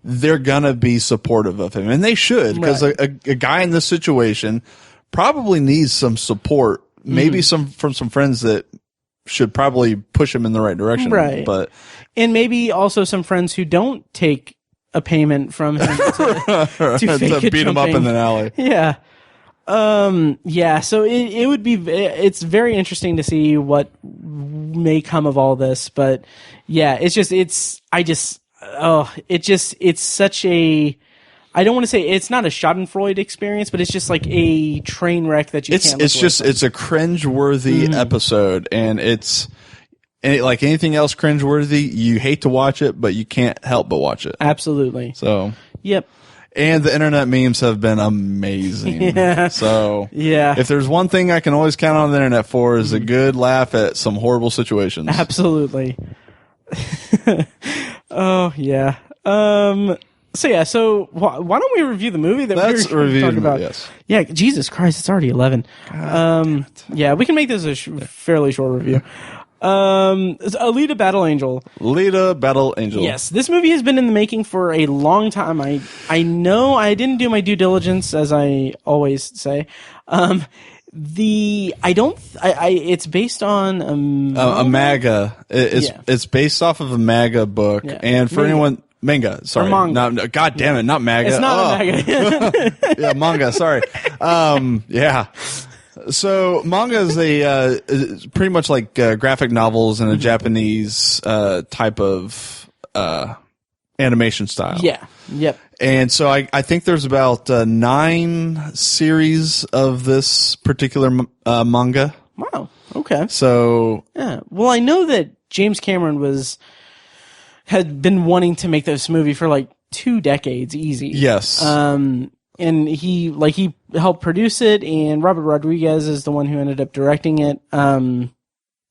They're gonna be supportive of him, and they should, because a guy in this situation probably needs some support, maybe from some friends that should probably push him in the right direction. Right. But and maybe also some friends who don't take a payment from him to beat him up in an alley. Yeah. So it's very interesting to see what may come of all this, but yeah, it's such a, I don't want to say it's not a Schadenfreude experience, but it's just like a train wreck that you can't. It's a cringe-worthy episode, and like anything else cringe-worthy, you hate to watch it, but you can't help but watch it. Absolutely. So. Yep. And the internet memes have been amazing. Yeah. So. Yeah. If there's one thing I can always count on the internet for is a good laugh at some horrible situations. Absolutely. Oh yeah. So why don't we review the movie that we were talking about? Yes. Yeah, Jesus Christ, it's already 11. Yeah, we can make this a fairly short review. Alita Battle Angel. Alita Battle Angel. Yes, this movie has been in the making for a long time. I know I didn't do my due diligence, as I always say. It's based on a manga. It's based off of a manga book, and for anyone. Manga, sorry. Manga. God damn it, not manga. It's not a manga. Yeah, manga, sorry. Yeah. So manga is pretty much like graphic novels in a Japanese type of animation style. Yeah. Yep. And so I think there's about 9 series of this particular manga. Wow. Okay. So yeah. Well, I know that James Cameron had been wanting to make this movie for like 2 decades, easy. Yes. And he helped produce it, and Robert Rodriguez is the one who ended up directing it.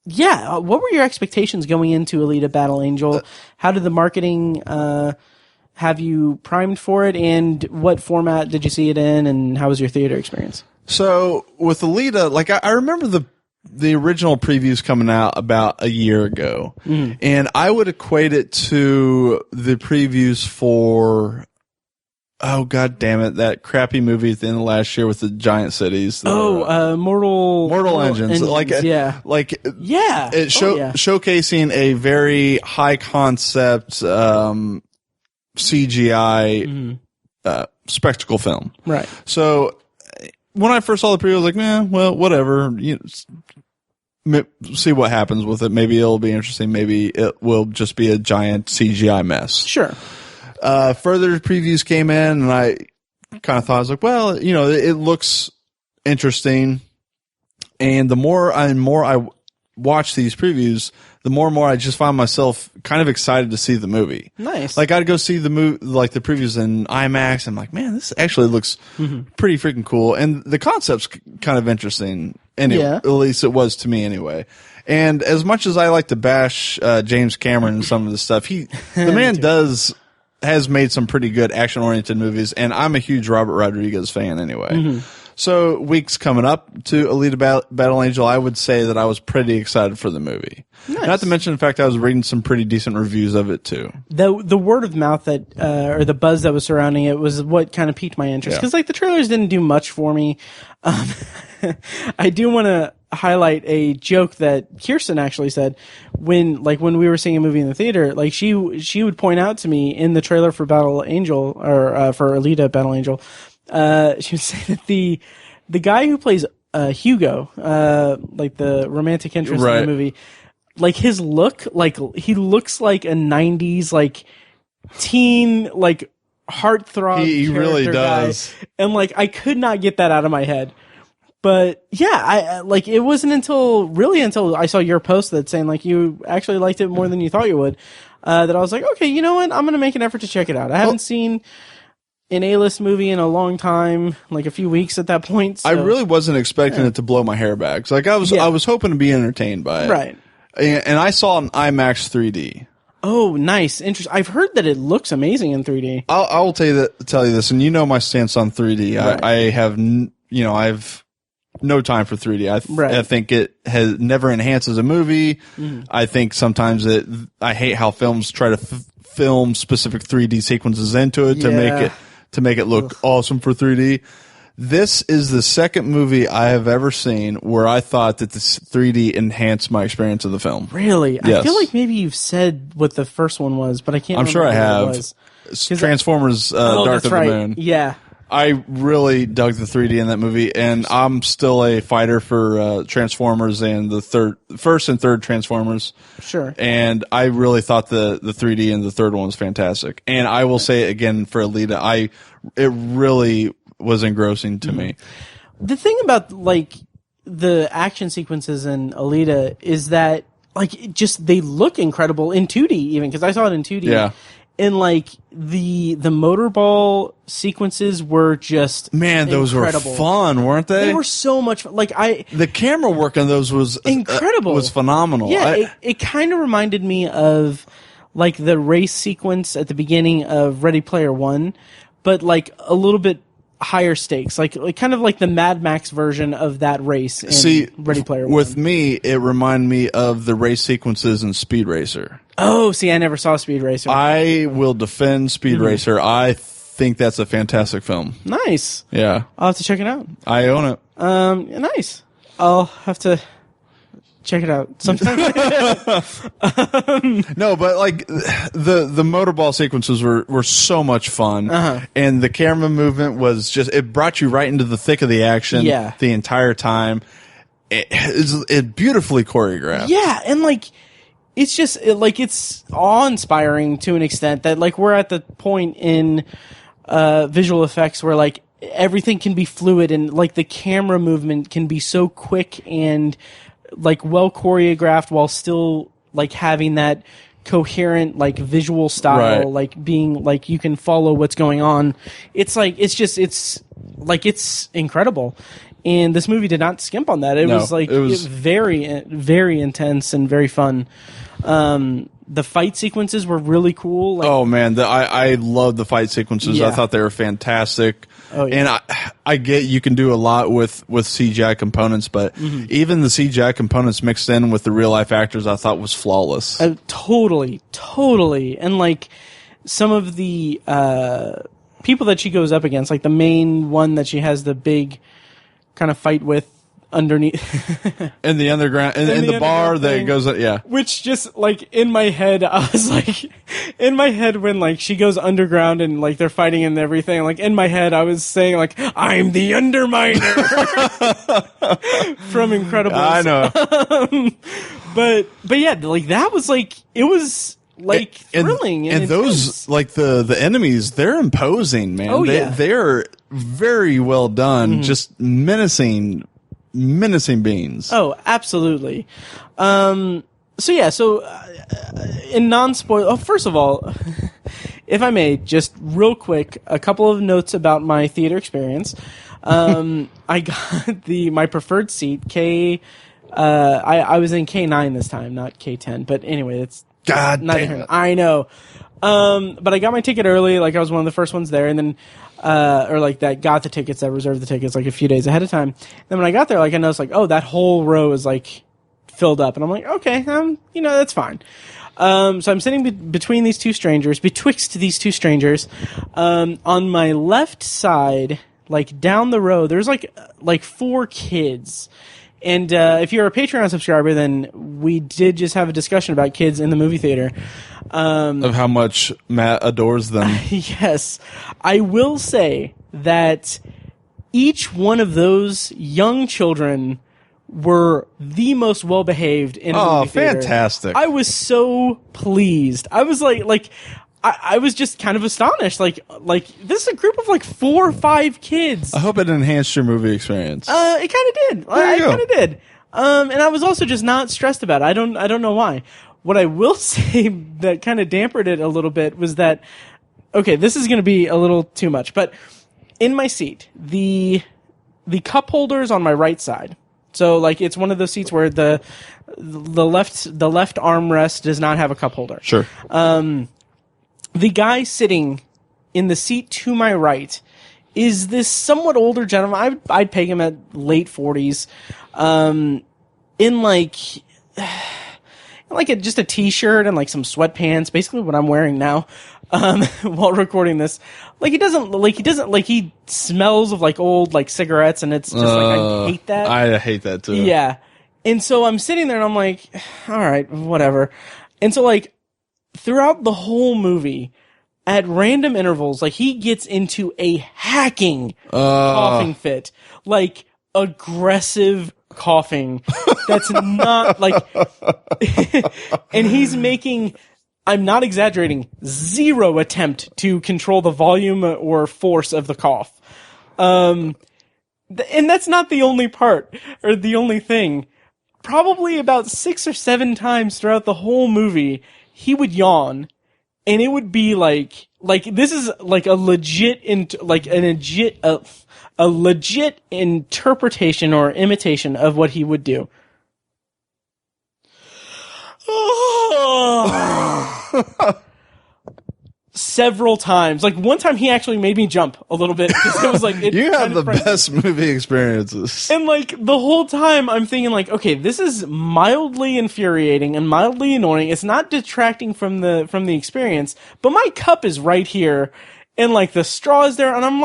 Yeah. What were your expectations going into Alita Battle Angel? How did the marketing have you primed for it, and what format did you see it in, and how was your theater experience? So with Alita, like I remember the original previews coming out about a year ago, and I would equate it to the previews for, oh god damn it, that crappy movie at the end of last year with the giant cities. Mortal Engines. Showcasing a very high concept CGI spectacle film. Right. So when I first saw the preview, I was like, well, whatever. See what happens with it. Maybe it'll be interesting. Maybe it will just be a giant CGI mess. Sure. Further previews came in, and I kind of thought, I was like, well, it looks interesting. And the more I watch these previews, the more and more I just find myself kind of excited to see the movie. Nice. Like I'd go see the like the previews in IMAX. I'm like, man, this actually looks pretty freaking cool, and the concept's kind of interesting. Anyway, Yeah. at least it was to me anyway. And as much as I like to bash James Cameron and some of the stuff, the man has made some pretty good action oriented movies, and I'm a huge Robert Rodriguez fan anyway. So weeks coming up to Alita Battle Angel, I would say that I was pretty excited for the movie. Nice. Not to mention the fact I was reading some pretty decent reviews of it too. The word of mouth that or the buzz that was surrounding it was what kind of piqued my interest, because like the trailers didn't do much for me. I do want to highlight a joke that Kirsten actually said when we were seeing a movie in the theater. Like she would point out to me in the trailer for Battle Angel or for Alita Battle Angel. She would say that the guy who plays Hugo, like the romantic interest in the movie, like his look, like he looks like a 90s like teen like heartthrob. He really does. Guy. And like I could not get that out of my head. But yeah, I like it wasn't until I saw your post that saying like you actually liked it more than you thought you would, that I was like, okay, you know what? I'm gonna make an effort to check it out. I haven't seen an A-list movie in a long time, like a few weeks at that point. So. I really wasn't expecting it to blow my hair back. Like I was hoping to be entertained by it. Right. And I saw an IMAX 3D. Oh, nice. Interesting. I've heard that it looks amazing in 3D. I will tell you this, and you know my stance on 3D. Right. I have no time for 3D. I think it never enhances a movie. I think sometimes I hate how films try to film specific 3D sequences into it to make it look awesome for 3D. This is the second movie I have ever seen where I thought that this 3D enhanced my experience of the film. Really? Yes. I feel like maybe you've said what the first one was, but I can't remember. I'm sure I have. What it was. Transformers Dark of the Moon. Yeah. I really dug the 3D in that movie, and I'm still a fighter for Transformers and the first and third Transformers. Sure. And I really thought the 3D in the third one was fantastic. And I will say it again for Alita, it really was engrossing to me. The thing about like the action sequences in Alita is that like they look incredible in 2D even, because I saw it in 2D. Yeah. And like the motorball sequences were just those incredible. Were fun, weren't they? They were so much fun. Like the camera work on those was incredible. Was phenomenal. Yeah, it kind of reminded me of like the race sequence at the beginning of Ready Player One, but like a little bit higher stakes, like kind of like the Mad Max version of that race in Ready Player One. With me, it reminded me of the race sequences in Speed Racer. Oh, see, I never saw Speed Racer. I will defend Speed Racer. I think that's a fantastic film. Nice. Yeah. I'll have to check it out. I own it. Nice. I'll have to check it out sometime. No, but like the motorball sequences were so much fun, and the camera movement was it brought you right into the thick of the action. The entire time. It's beautifully choreographed. Yeah, and like it's just it's awe-inspiring to an extent that like we're at the point in visual effects where like everything can be fluid and like the camera movement can be so quick and like well choreographed while still like having that coherent like visual style, like being like you can follow what's going on. It's like it's incredible. And this movie did not skimp on that. It was very, very intense and very fun. The fight sequences were really cool. Like, oh man, I loved the fight sequences. I thought they were fantastic. Oh, yeah. And I get you can do a lot with CGI components, but even the CGI components mixed in with the real life actors, I thought was flawless. Totally. And like some of the people that she goes up against, like the main one that she has the big kind of fight with underneath in the underground in the bar that goes which just like in my head I was like in my head when like she goes underground and like they're fighting and everything, like in my head I was saying like I'm the Underminer from Incredibles. I know. but yeah, like that was like it was like thrilling and those like the enemies, they're imposing, man. They're very well done, just menacing menacing beings. Oh, absolutely. In non-spoil, first of all, if I may, just real quick, a couple of notes about my theater experience. I got my preferred seat, I was in K9 this time, not K10, but anyway, it's God damn it. I know. But I got my ticket early, like I was one of the first ones there, and then, that got the tickets, that reserved the tickets like a few days ahead of time. Then when I got there, like I noticed like, oh, that whole row is like filled up, and I'm like, okay, that's fine. So I'm sitting betwixt these two strangers. On my left side, like down the row, there's like 4 kids. And if you're a Patreon subscriber, then we did just have a discussion about kids in the movie theater. Of how much Matt adores them. Yes. I will say that each one of those young children were the most well-behaved in a movie theater. Fantastic. I was so pleased. I was I was just kind of astonished. Like this is a group of like 4 or 5 kids. I hope it enhanced your movie experience. It kind of did. I kind of did. And I was also just not stressed about it. I don't know why. What I will say that kind of dampened it a little bit was that, okay, this is going to be a little too much, but in my seat, the cup holders on my right side. So like it's one of those seats where the left armrest does not have a cup holder. Sure. The guy sitting in the seat to my right is this somewhat older gentleman. I'd peg him at late 40s, in just a t-shirt and like some sweatpants, basically what I'm wearing now, while recording this. He smells of like old like cigarettes, and it's just I hate that. I hate that too. Yeah. And so I'm sitting there and I'm like, all right, whatever. And so like throughout the whole movie, at random intervals, like he gets into a hacking coughing fit, like aggressive coughing. That's not like, and he's making, I'm not exaggerating, 0 attempt to control the volume or force of the cough. And that's not the only part or the only thing. Probably about 6 or 7 times throughout the whole movie, he would yawn, and it would be like this is like a legit a legit interpretation or imitation of what he would do. Several times. Like one time he actually made me jump a little bit because it was like you have the best movie experiences. And like the whole time I'm thinking like, okay, this is mildly infuriating and mildly annoying. It's not detracting from the experience, but my cup is right here and like the straw is there, and I'm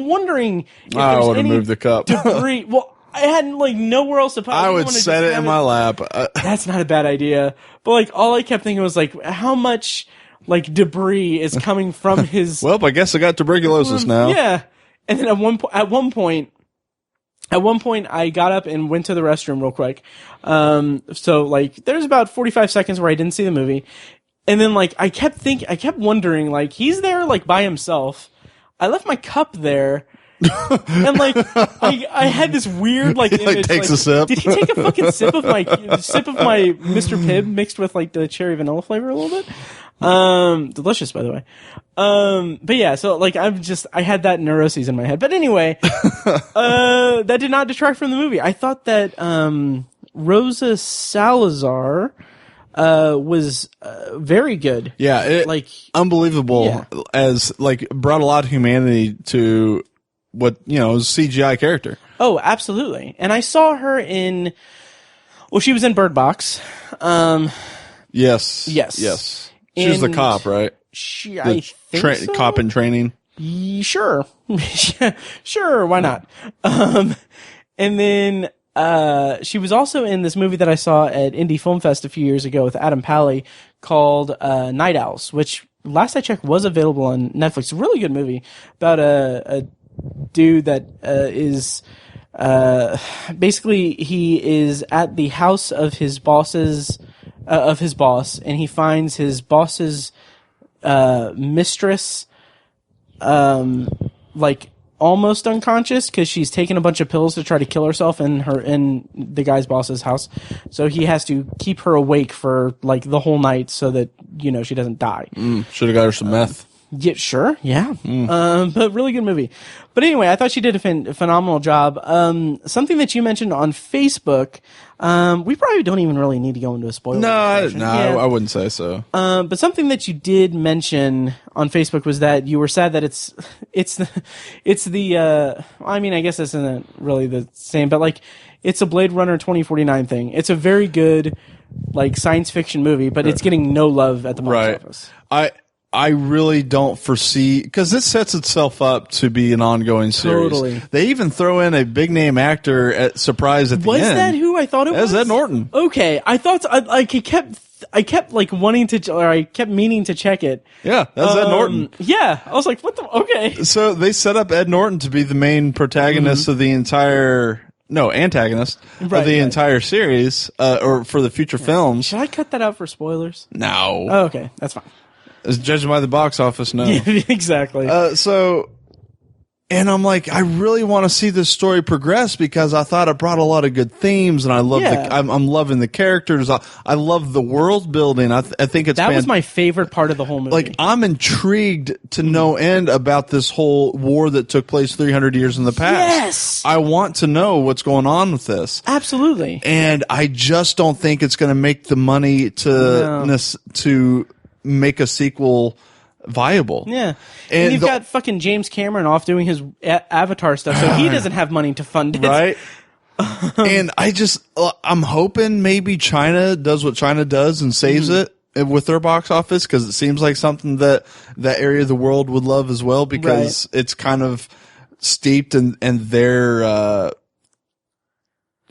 wondering if I there's would have any moved the cup. debris. Well, I had like nowhere else to put it. I would set it in my lap. That's not a bad idea. But like all I kept thinking was like, how much like debris is coming from his. Well, I guess I got tuberculosis now. Yeah, and then at one point, I got up and went to the restroom real quick. So like, there's about 45 seconds where I didn't see the movie, and then like I kept wondering like he's there like by himself. I left my cup there. And like I had this weird like image. Like takes a sip. Did he take a fucking sip of my Mr. Pibb mixed with like the cherry vanilla flavor a little bit? Delicious, by the way. But yeah, so like I had that neuroses in my head. But anyway, that did not detract from the movie. I thought that Rosa Salazar was very good. Yeah, unbelievable. Yeah. As like brought a lot of humanity to what CGI character. Oh, absolutely. And I saw her in. Well, she was in Bird Box. Yes. She was the cop, right? I think so. Cop in training. Sure. Sure, why not? And then she was also in this movie that I saw at Indie Film Fest a few years ago with Adam Pally called Night Owls, which last I checked was available on Netflix. A really good movie about a dude that is basically he is at the house of his boss, and he finds his boss's mistress like almost unconscious because she's taken a bunch of pills to try to kill herself in the guy's boss's house. So he has to keep her awake for like the whole night so that, she doesn't die. Should have got her some meth. Yeah, sure. Yeah. But really good movie. But anyway, I thought she did a phenomenal job. Something that you mentioned on Facebook, we probably don't even really need to go into a spoiler. I wouldn't say so. But something that you did mention on Facebook was that you were sad that it's the I mean, I guess this isn't really the same, but like it's a Blade Runner 2049 thing. It's a very good like science fiction movie, but it's getting no love at the box office. I really don't foresee, because it sets itself up to be an ongoing series. Totally. They even throw in a big name actor surprise at the end. Was that who I thought it was? That was Ed Norton. Okay, I thought I kept like wanting to, or I kept meaning to check it. Yeah, that was Ed Norton. Yeah, I was like, what the? Okay. So they set up Ed Norton to be the main protagonist of the antagonist of the entire series, or for the future films. Should I cut that out for spoilers? No. Oh, okay, that's fine. As judged by the box office, no. Yeah, exactly. And I'm like, I really want to see this story progress because I thought it brought a lot of good themes, and I love I'm loving the characters. I love the world building. I think it's that was my favorite part of the whole movie. Like, I'm intrigued to no end about this whole war that took place 300 years in the past. Yes, I want to know what's going on with this. Absolutely. And I just don't think it's going to make the money to make a sequel viable. Yeah. And you've got fucking James Cameron off doing his Avatar stuff, so he doesn't have money to fund it. Right? And I'm hoping maybe China does what China does and saves it with their box office, because it seems like something that area of the world would love as well, because it's kind of steeped in their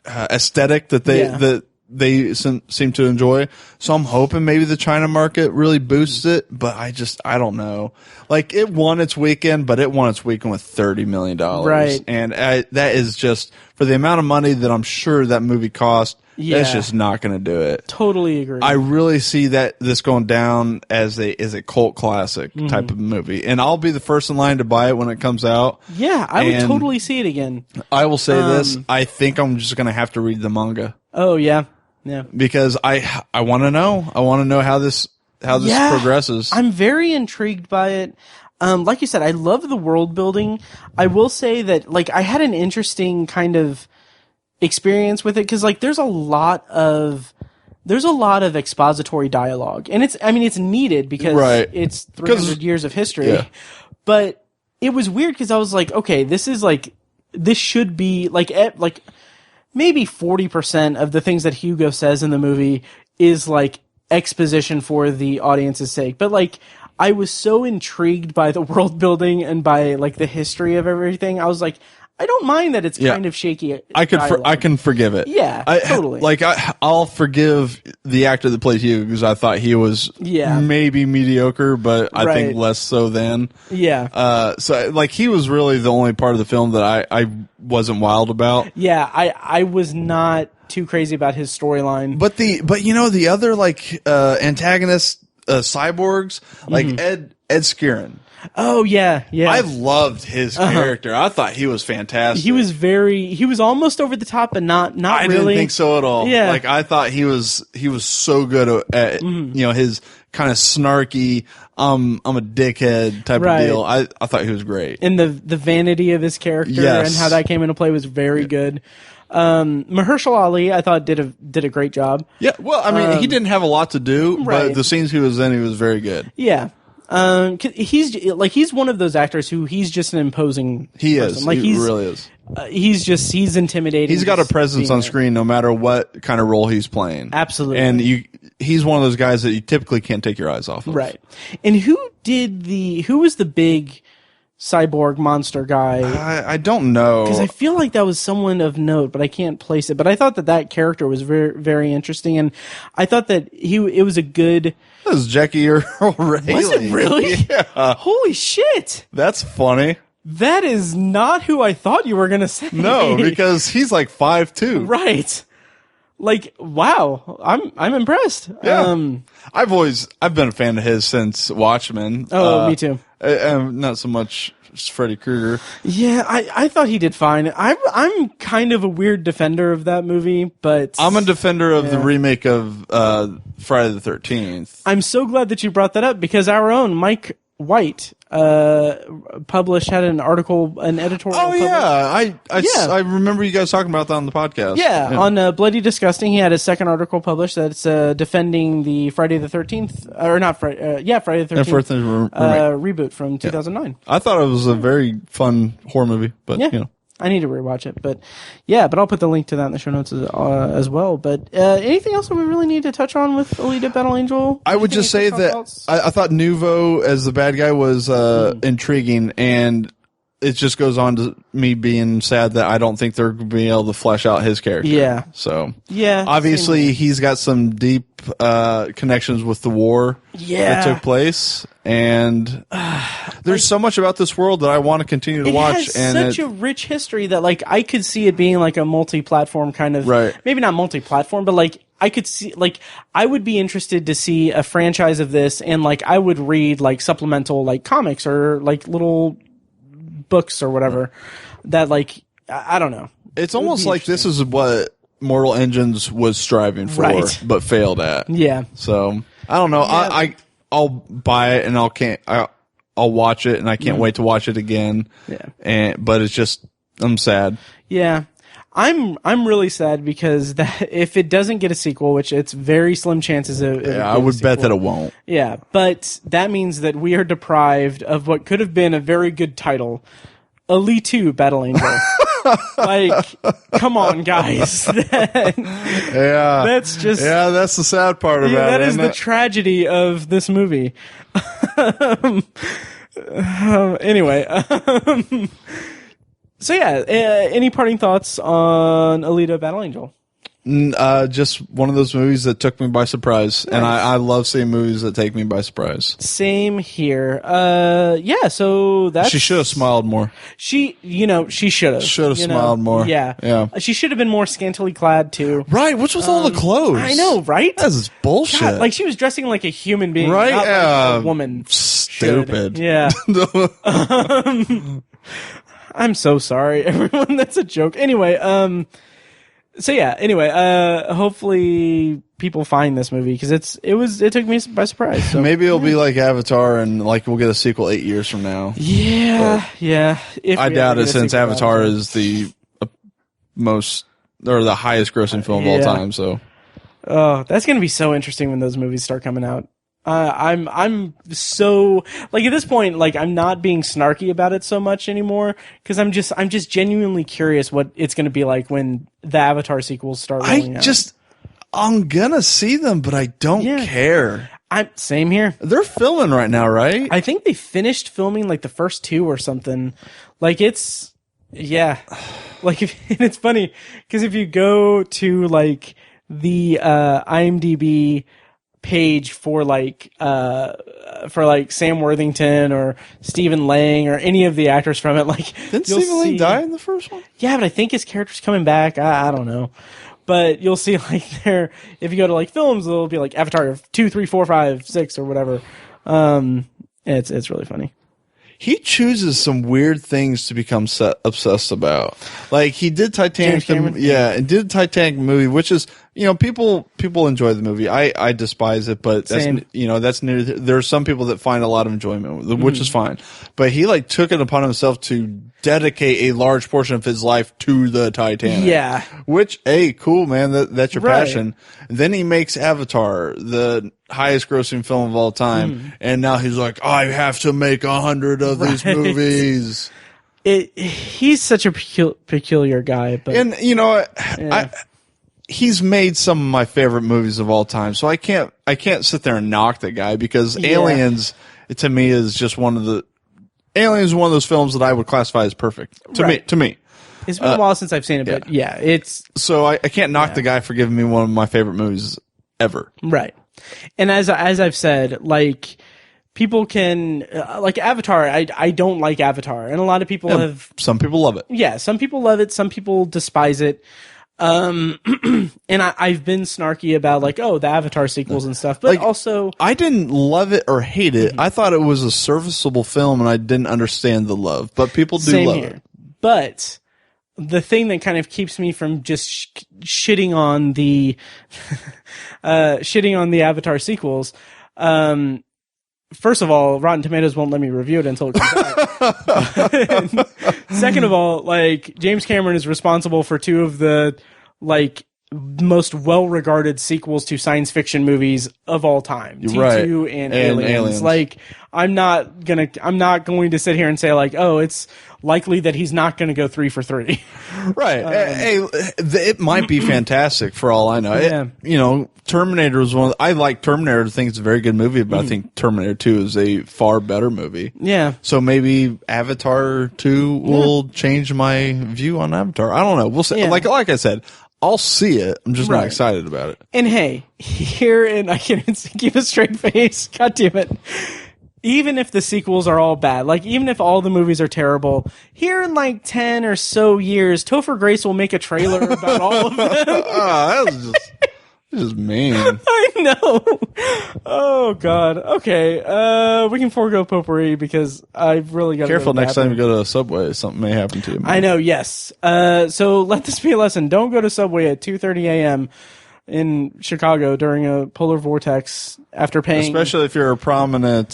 aesthetic that they seem to enjoy. So I'm hoping maybe the China market really boosts it, but I don't know. Like, it won its weekend, but it won its weekend with $30 million. Right. And that is just, for the amount of money that I'm sure that movie cost, that's just not going to do it. Totally agree. I really see this going down as a cult classic type of movie. And I'll be the first in line to buy it when it comes out. Yeah, I would totally see it again. I will say this. I think I'm just going to have to read the manga. Oh, yeah. Yeah. Because I want to know. I want to know how this progresses. I'm very intrigued by it. Like you said, I love the world building. I will say that, like, I had an interesting kind of experience with it, because, like, there's a lot of expository dialogue, and it's needed because it's 300 years of history. Yeah. But it was weird because I was like, okay, this should be like maybe 40% of the things that Hugo says in the movie is like exposition for the audience's sake. But like, I was so intrigued by the world building and by like the history of everything. I was like, I don't mind that it's kind of shaky. I can forgive it. Yeah, totally. I'll forgive the actor that played Hugo, because I thought he was maybe mediocre, but I think less so than. Yeah. So like, he was really the only part of the film that I wasn't wild about. Yeah, I was not too crazy about his storyline. But the other like antagonist cyborgs, like Ed Skirrin. Oh yeah, yeah. I loved his character. I thought he was fantastic. He was almost over the top, but not really. I didn't think so at all. Yeah. Like, I thought he was so good at his kind of snarky, I'm a dickhead type of deal. I thought he was great. And the vanity of his character and how that came into play was very good. Mahershala Ali, I thought did a great job. Yeah. Well, I mean, he didn't have a lot to do, but the scenes he was in, he was very good. Yeah. He's one of those actors who he's just an imposing person. Is. Like, he really is. He's intimidating. He's got a presence on screen no matter what kind of role he's playing. Absolutely. And he's one of those guys that you typically can't take your eyes off of. Right. And who was the big cyborg monster guy? I don't know. Because I feel like that was someone of note, but I can't place it. But I thought that character was very, very interesting, and I thought that it was a good. That was Jackie Earl Ray. Was it really? Yeah. Holy shit! That's funny. That is not who I thought you were gonna say. No, because he's like 5'2". Right. Like, wow, I'm impressed. Yeah. I've been a fan of his since Watchmen. Oh, me too. Not so much Freddy Krueger. Yeah, I thought he did fine. I'm kind of a weird defender of that movie, but I'm a defender of the remake of Friday the 13th. I'm so glad that you brought that up because our own Mike White had an article, an editorial. Oh yeah, I remember you guys talking about that on the podcast. Yeah, on Bloody Disgusting, he had a second article published that's defending the Friday the 13th, or not Friday, Friday the 13th reboot from 2009. I thought it was a very fun horror movie, but you know. I need to rewatch it, but I'll put the link to that in the show notes as well. But anything else that we really need to touch on with Alita Battle Angel? I would just say that I thought Nuvo as the bad guy was intriguing, and it just goes on to me being sad that I don't think they're going to be able to flesh out his character. Yeah. So yeah, obviously he's got some deep connections with the war that took place. And there's so much about this world that I want to continue to watch. It has such a rich history that, like, I could see it being like a multi-platform kind of, maybe not multi-platform, but like I could see, like, I would be interested to see a franchise of this, and like I would read like supplemental like comics or like little books or whatever that, like, I don't know. It's almost like this is what Mortal Engines was striving for, but failed at. Yeah. So I don't know. Yeah. I'll buy it and I'll watch it, and I can't wait to watch it again. Yeah. But it's just, I'm sad. Yeah. I'm really sad because if it doesn't get a sequel, which it's very slim chances of I would bet that it won't. Yeah, but that means that we are deprived of what could have been a very good title, Alita Battle Angel. Like, come on, guys. That's just... Yeah, that's the sad part about it. That is the tragedy of this movie. Anyway. So yeah, any parting thoughts on Alita Battle Angel? Just one of those movies that took me by surprise, and I love seeing movies that take me by surprise. Same here. So that's... She should have smiled more. She should have. Should have smiled more. Yeah. She should have been more scantily clad, too. Right, what's with all the clothes? I know, right? That's bullshit. God, like, she was dressing like a human being, right? Not like a woman. Stupid. Should. Yeah. I'm so sorry, everyone. That's a joke. Anyway, hopefully people find this movie because it took me by surprise. So. Maybe it'll be like Avatar, and like we'll get a sequel 8 years from now. Yeah. I doubt it, since Avatar is the most or the highest grossing film of all time. So, that's gonna be so interesting when those movies start coming out. I'm so, like, at this point, like, I'm not being snarky about it so much anymore because I'm just genuinely curious what it's going to be like when the Avatar sequels start rolling out. I'm gonna see them, but I don't care. Same here. They're filming right now, right? I think they finished filming like the first two or something. Like, it's, like, and it's funny because if you go to like the IMDb page for Sam Worthington or Stephen Lang or any of the actors from it, like, didn't Stephen Lang die in the first one? Yeah, but I think his character's coming back. I don't know, but you'll see like there, if you go to like films, it'll be like Avatar 2, 3, 4, 5, 6 or whatever. It's really funny. He chooses some weird things to become obsessed about. Like, he did Titanic, and did Titanic movie, which is, people enjoy the movie. I despise it, but that's near. There are some people that find a lot of enjoyment, which is fine. But he like took it upon himself to dedicate a large portion of his life to the Titanic. Yeah. Which, hey, cool, man. That's your passion. And then he makes Avatar, the highest grossing film of all time. And now he's like, I have to make 100 of these movies. He's such a peculiar guy. But, and, he's made some of my favorite movies of all time. So I can't sit there and knock that guy because Aliens, to me, is just Aliens is one of those films that I would classify as perfect to me. It's been a while since I've seen it, but it's so I can't knock the guy for giving me one of my favorite movies ever. Right. And as I've said, like, people can like Avatar. I don't like Avatar, and a lot of people have. Some people love it. Yeah, some people love it. Some people despise it. And I've been snarky about like, oh, the Avatar sequels and stuff, but Like, also I didn't love it or hate it. I thought it was a serviceable film, and I didn't understand the love. But people do same love here. it. But the thing that kind of keeps me from just shitting on the shitting on the Avatar sequels, first of all, Rotten Tomatoes won't let me review it until it comes out. Second of all, like, James Cameron is responsible for two of the like most well-regarded sequels to science fiction movies of all time, T2 and Aliens. Like, I'm not going to sit here and say like, oh, it's likely that he's not going to go 3 for 3. Right. It might be fantastic for all I know. Yeah. Terminator was I like Terminator. I think it's a very good movie, but I think Terminator 2 is a far better movie. Yeah. So maybe Avatar 2 will change my view on Avatar. I don't know. We'll see. Yeah. Like I said, I'll see it. I'm just not Right. excited about it. And hey, here, and I can't keep a straight face. God damn it. Even if the sequels are all bad, like even if all the movies are terrible, here in like 10 or so years, Topher Grace will make a trailer about all of them. That was just mean. I know. Oh God. Okay. We can forego potpourri because I've really got to Careful next time you go to a Subway. Something may happen to you. I know. Yes. So let this be a lesson. Don't go to Subway at 2:30 a.m. in Chicago during a polar vortex after paying. Especially if you're a prominent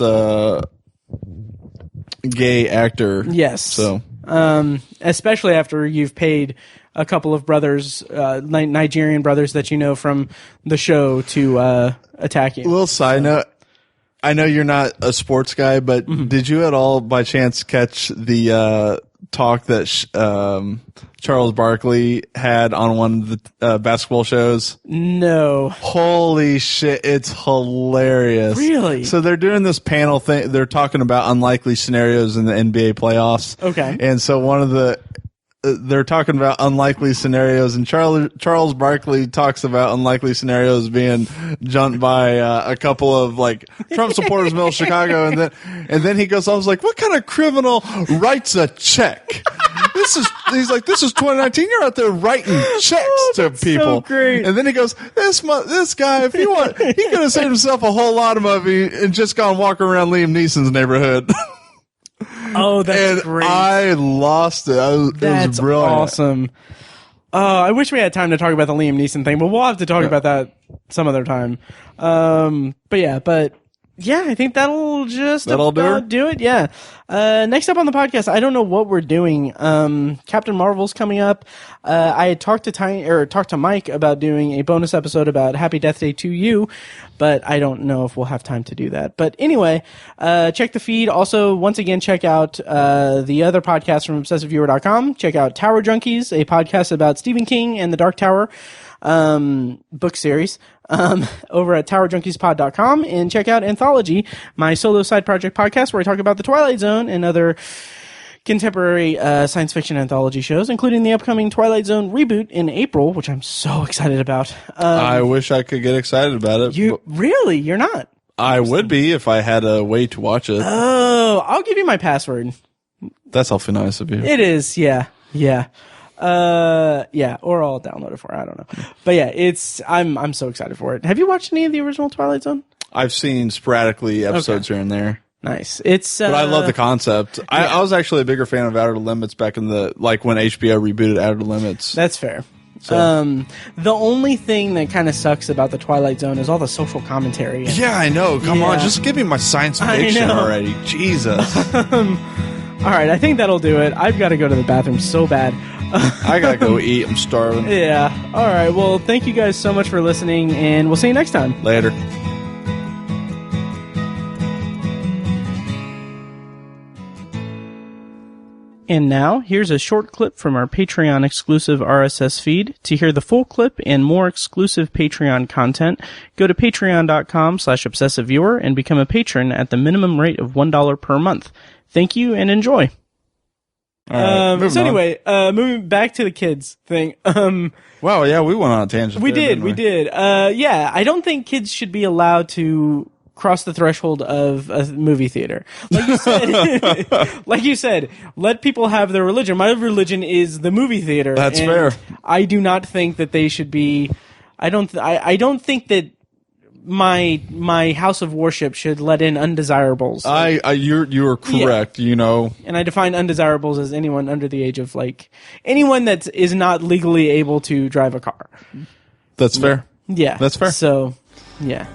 gay actor. Yes. So. Especially after you've paid a couple of brothers, Nigerian brothers that you know from the show to attack you. Little side note. I know you're not a sports guy, but did you at all by chance catch the talk that Charles Barkley had on one of the basketball shows? No. Holy shit, it's hilarious. Really? So they're doing this panel thing. They're talking about unlikely scenarios in the NBA playoffs. Okay. And so one of the they're talking about unlikely scenarios, and Charles Barkley talks about unlikely scenarios being jumped by a couple of like Trump supporters in middle of Chicago, and then he goes, I was like, what kind of criminal writes a check? He's like, this is 2019. You're out there writing checks to people. So great. And then he goes, this guy, if you want, he could have saved himself a whole lot of money and just gone walk around Liam Neeson's neighborhood. Oh, that's and great. I lost it. It was brilliant. Awesome. I wish we had time to talk about the Liam Neeson thing, but we'll have to talk about that some other time. But yeah, I think that'll do it. Yeah. Next up on the podcast, I don't know what we're doing. Captain Marvel's coming up. I had talked to Mike about doing a bonus episode about Happy Death Day to You, but I don't know if we'll have time to do that. But anyway, check the feed. Also, once again, check out the other podcasts from ObsessiveViewer.com. Check out Tower Junkies, a podcast about Stephen King and the Dark Tower book series over at towerjunkiespod.com, and check out Anthology, my solo side project podcast where I talk about the Twilight Zone and other contemporary science fiction anthology shows, including the upcoming Twilight Zone reboot in April, which I'm so excited about. I wish I could get excited about it. You're not? I would be if I had a way to watch it. Oh, I'll give you my password. That's awfully nice of you. It is, yeah. Or I'll download it for it. I don't know. But yeah, I'm so excited for it. Have you watched any of the original Twilight Zone? I've seen sporadically episodes here and there. Nice. But I love the concept. I was actually a bigger fan of Outer Limits back in when HBO rebooted Outer Limits. That's fair. So. The only thing that kind of sucks about the Twilight Zone is all the social commentary. Yeah, I know. Come on, just give me my science fiction already. Jesus. All right, I think that'll do it. I've got to go to the bathroom so bad. I gotta go eat. I'm starving. Yeah. All right. Well, thank you guys so much for listening, and we'll see you next time. Later. And now, here's a short clip from our Patreon exclusive RSS feed. To hear the full clip and more exclusive Patreon content, go to patreon.com/obsessiveviewer and become a patron at the minimum rate of $1 per month. Thank you and enjoy. All right, moving back to the kids thing. Wow, yeah, we went on a tangent. We did. Yeah, I don't think kids should be allowed to cross the threshold of a movie theater. Like you said, let people have their religion. My religion is the movie theater. That's and fair. I do not think that they should be. I don't think that my house of worship should let in undesirables. You're correct. Yeah. And I define undesirables as anyone under the age of anyone that is not legally able to drive a car. That's fair. Yeah, that's fair. So, yeah.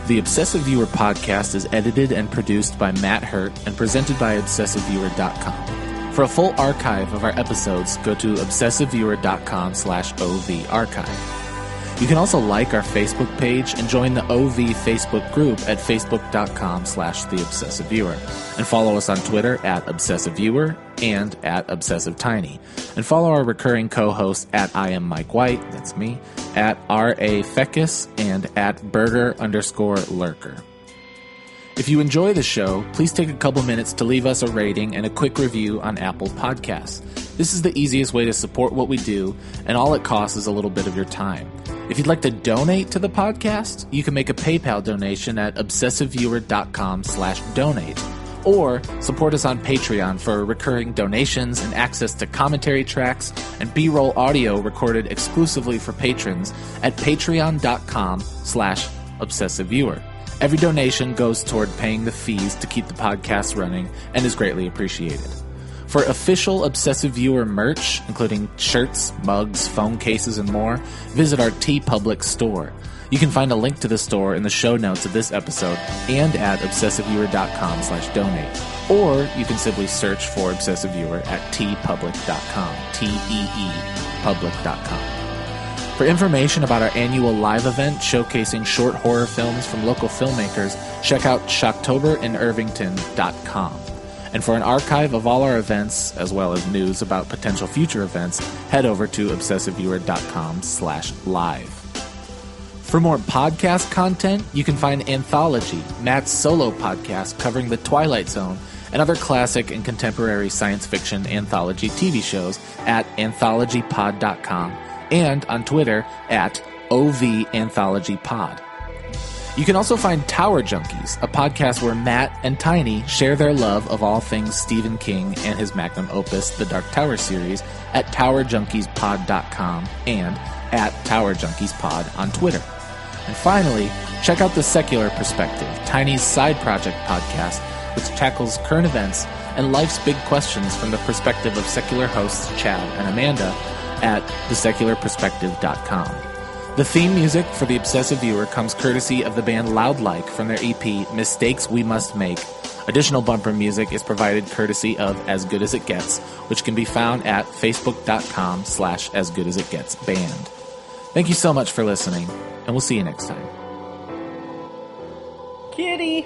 The Obsessive Viewer podcast is edited and produced by Matt Hurt and presented by ObsessiveViewer.com. For a full archive of our episodes, go to ObsessiveViewer.com/OV archive. You can also like our Facebook page and join the OV Facebook group at Facebook.com/TheObsessiveViewer. And follow us on Twitter at ObsessiveViewer and at ObsessiveTiny. And follow our recurring co-hosts at I am Mike White, that's me, at R.A. Fekkes and at Burger_Lurker. If you enjoy the show, please take a couple minutes to leave us a rating and a quick review on Apple Podcasts. This is the easiest way to support what we do, and all it costs is a little bit of your time. If you'd like to donate to the podcast, you can make a PayPal donation at obsessiveviewer.com/donate. Or support us on Patreon for recurring donations and access to commentary tracks and B-roll audio recorded exclusively for patrons at patreon.com/obsessiveviewer. Every donation goes toward paying the fees to keep the podcast running and is greatly appreciated. For official Obsessive Viewer merch, including shirts, mugs, phone cases, and more, visit our TeePublic store. You can find a link to the store in the show notes of this episode and at obsessiveviewer.com/donate. Or you can simply search for Obsessive Viewer at teepublic.com, T-E-E, public.com. For information about our annual live event showcasing short horror films from local filmmakers, check out shocktoberInIrvington.com. And for an archive of all our events, as well as news about potential future events, head over to obsessiveviewer.com/live. For more podcast content, you can find Anthology, Matt's solo podcast covering The Twilight Zone and other classic and contemporary science fiction anthology TV shows at anthologypod.com and on Twitter at OVAnthologyPod. You can also find Tower Junkies, a podcast where Matt and Tiny share their love of all things Stephen King and his magnum opus, The Dark Tower series, at towerjunkiespod.com and at towerjunkiespod on Twitter. And finally, check out The Secular Perspective, Tiny's side project podcast, which tackles current events and life's big questions from the perspective of secular hosts Chad and Amanda at thesecularperspective.com. The theme music for The Obsessive Viewer comes courtesy of the band Loudlike from their EP, Mistakes We Must Make. Additional bumper music is provided courtesy of As Good As It Gets, which can be found at facebook.com/asgoodasitgetsband. Thank you so much for listening, and we'll see you next time. Kitty!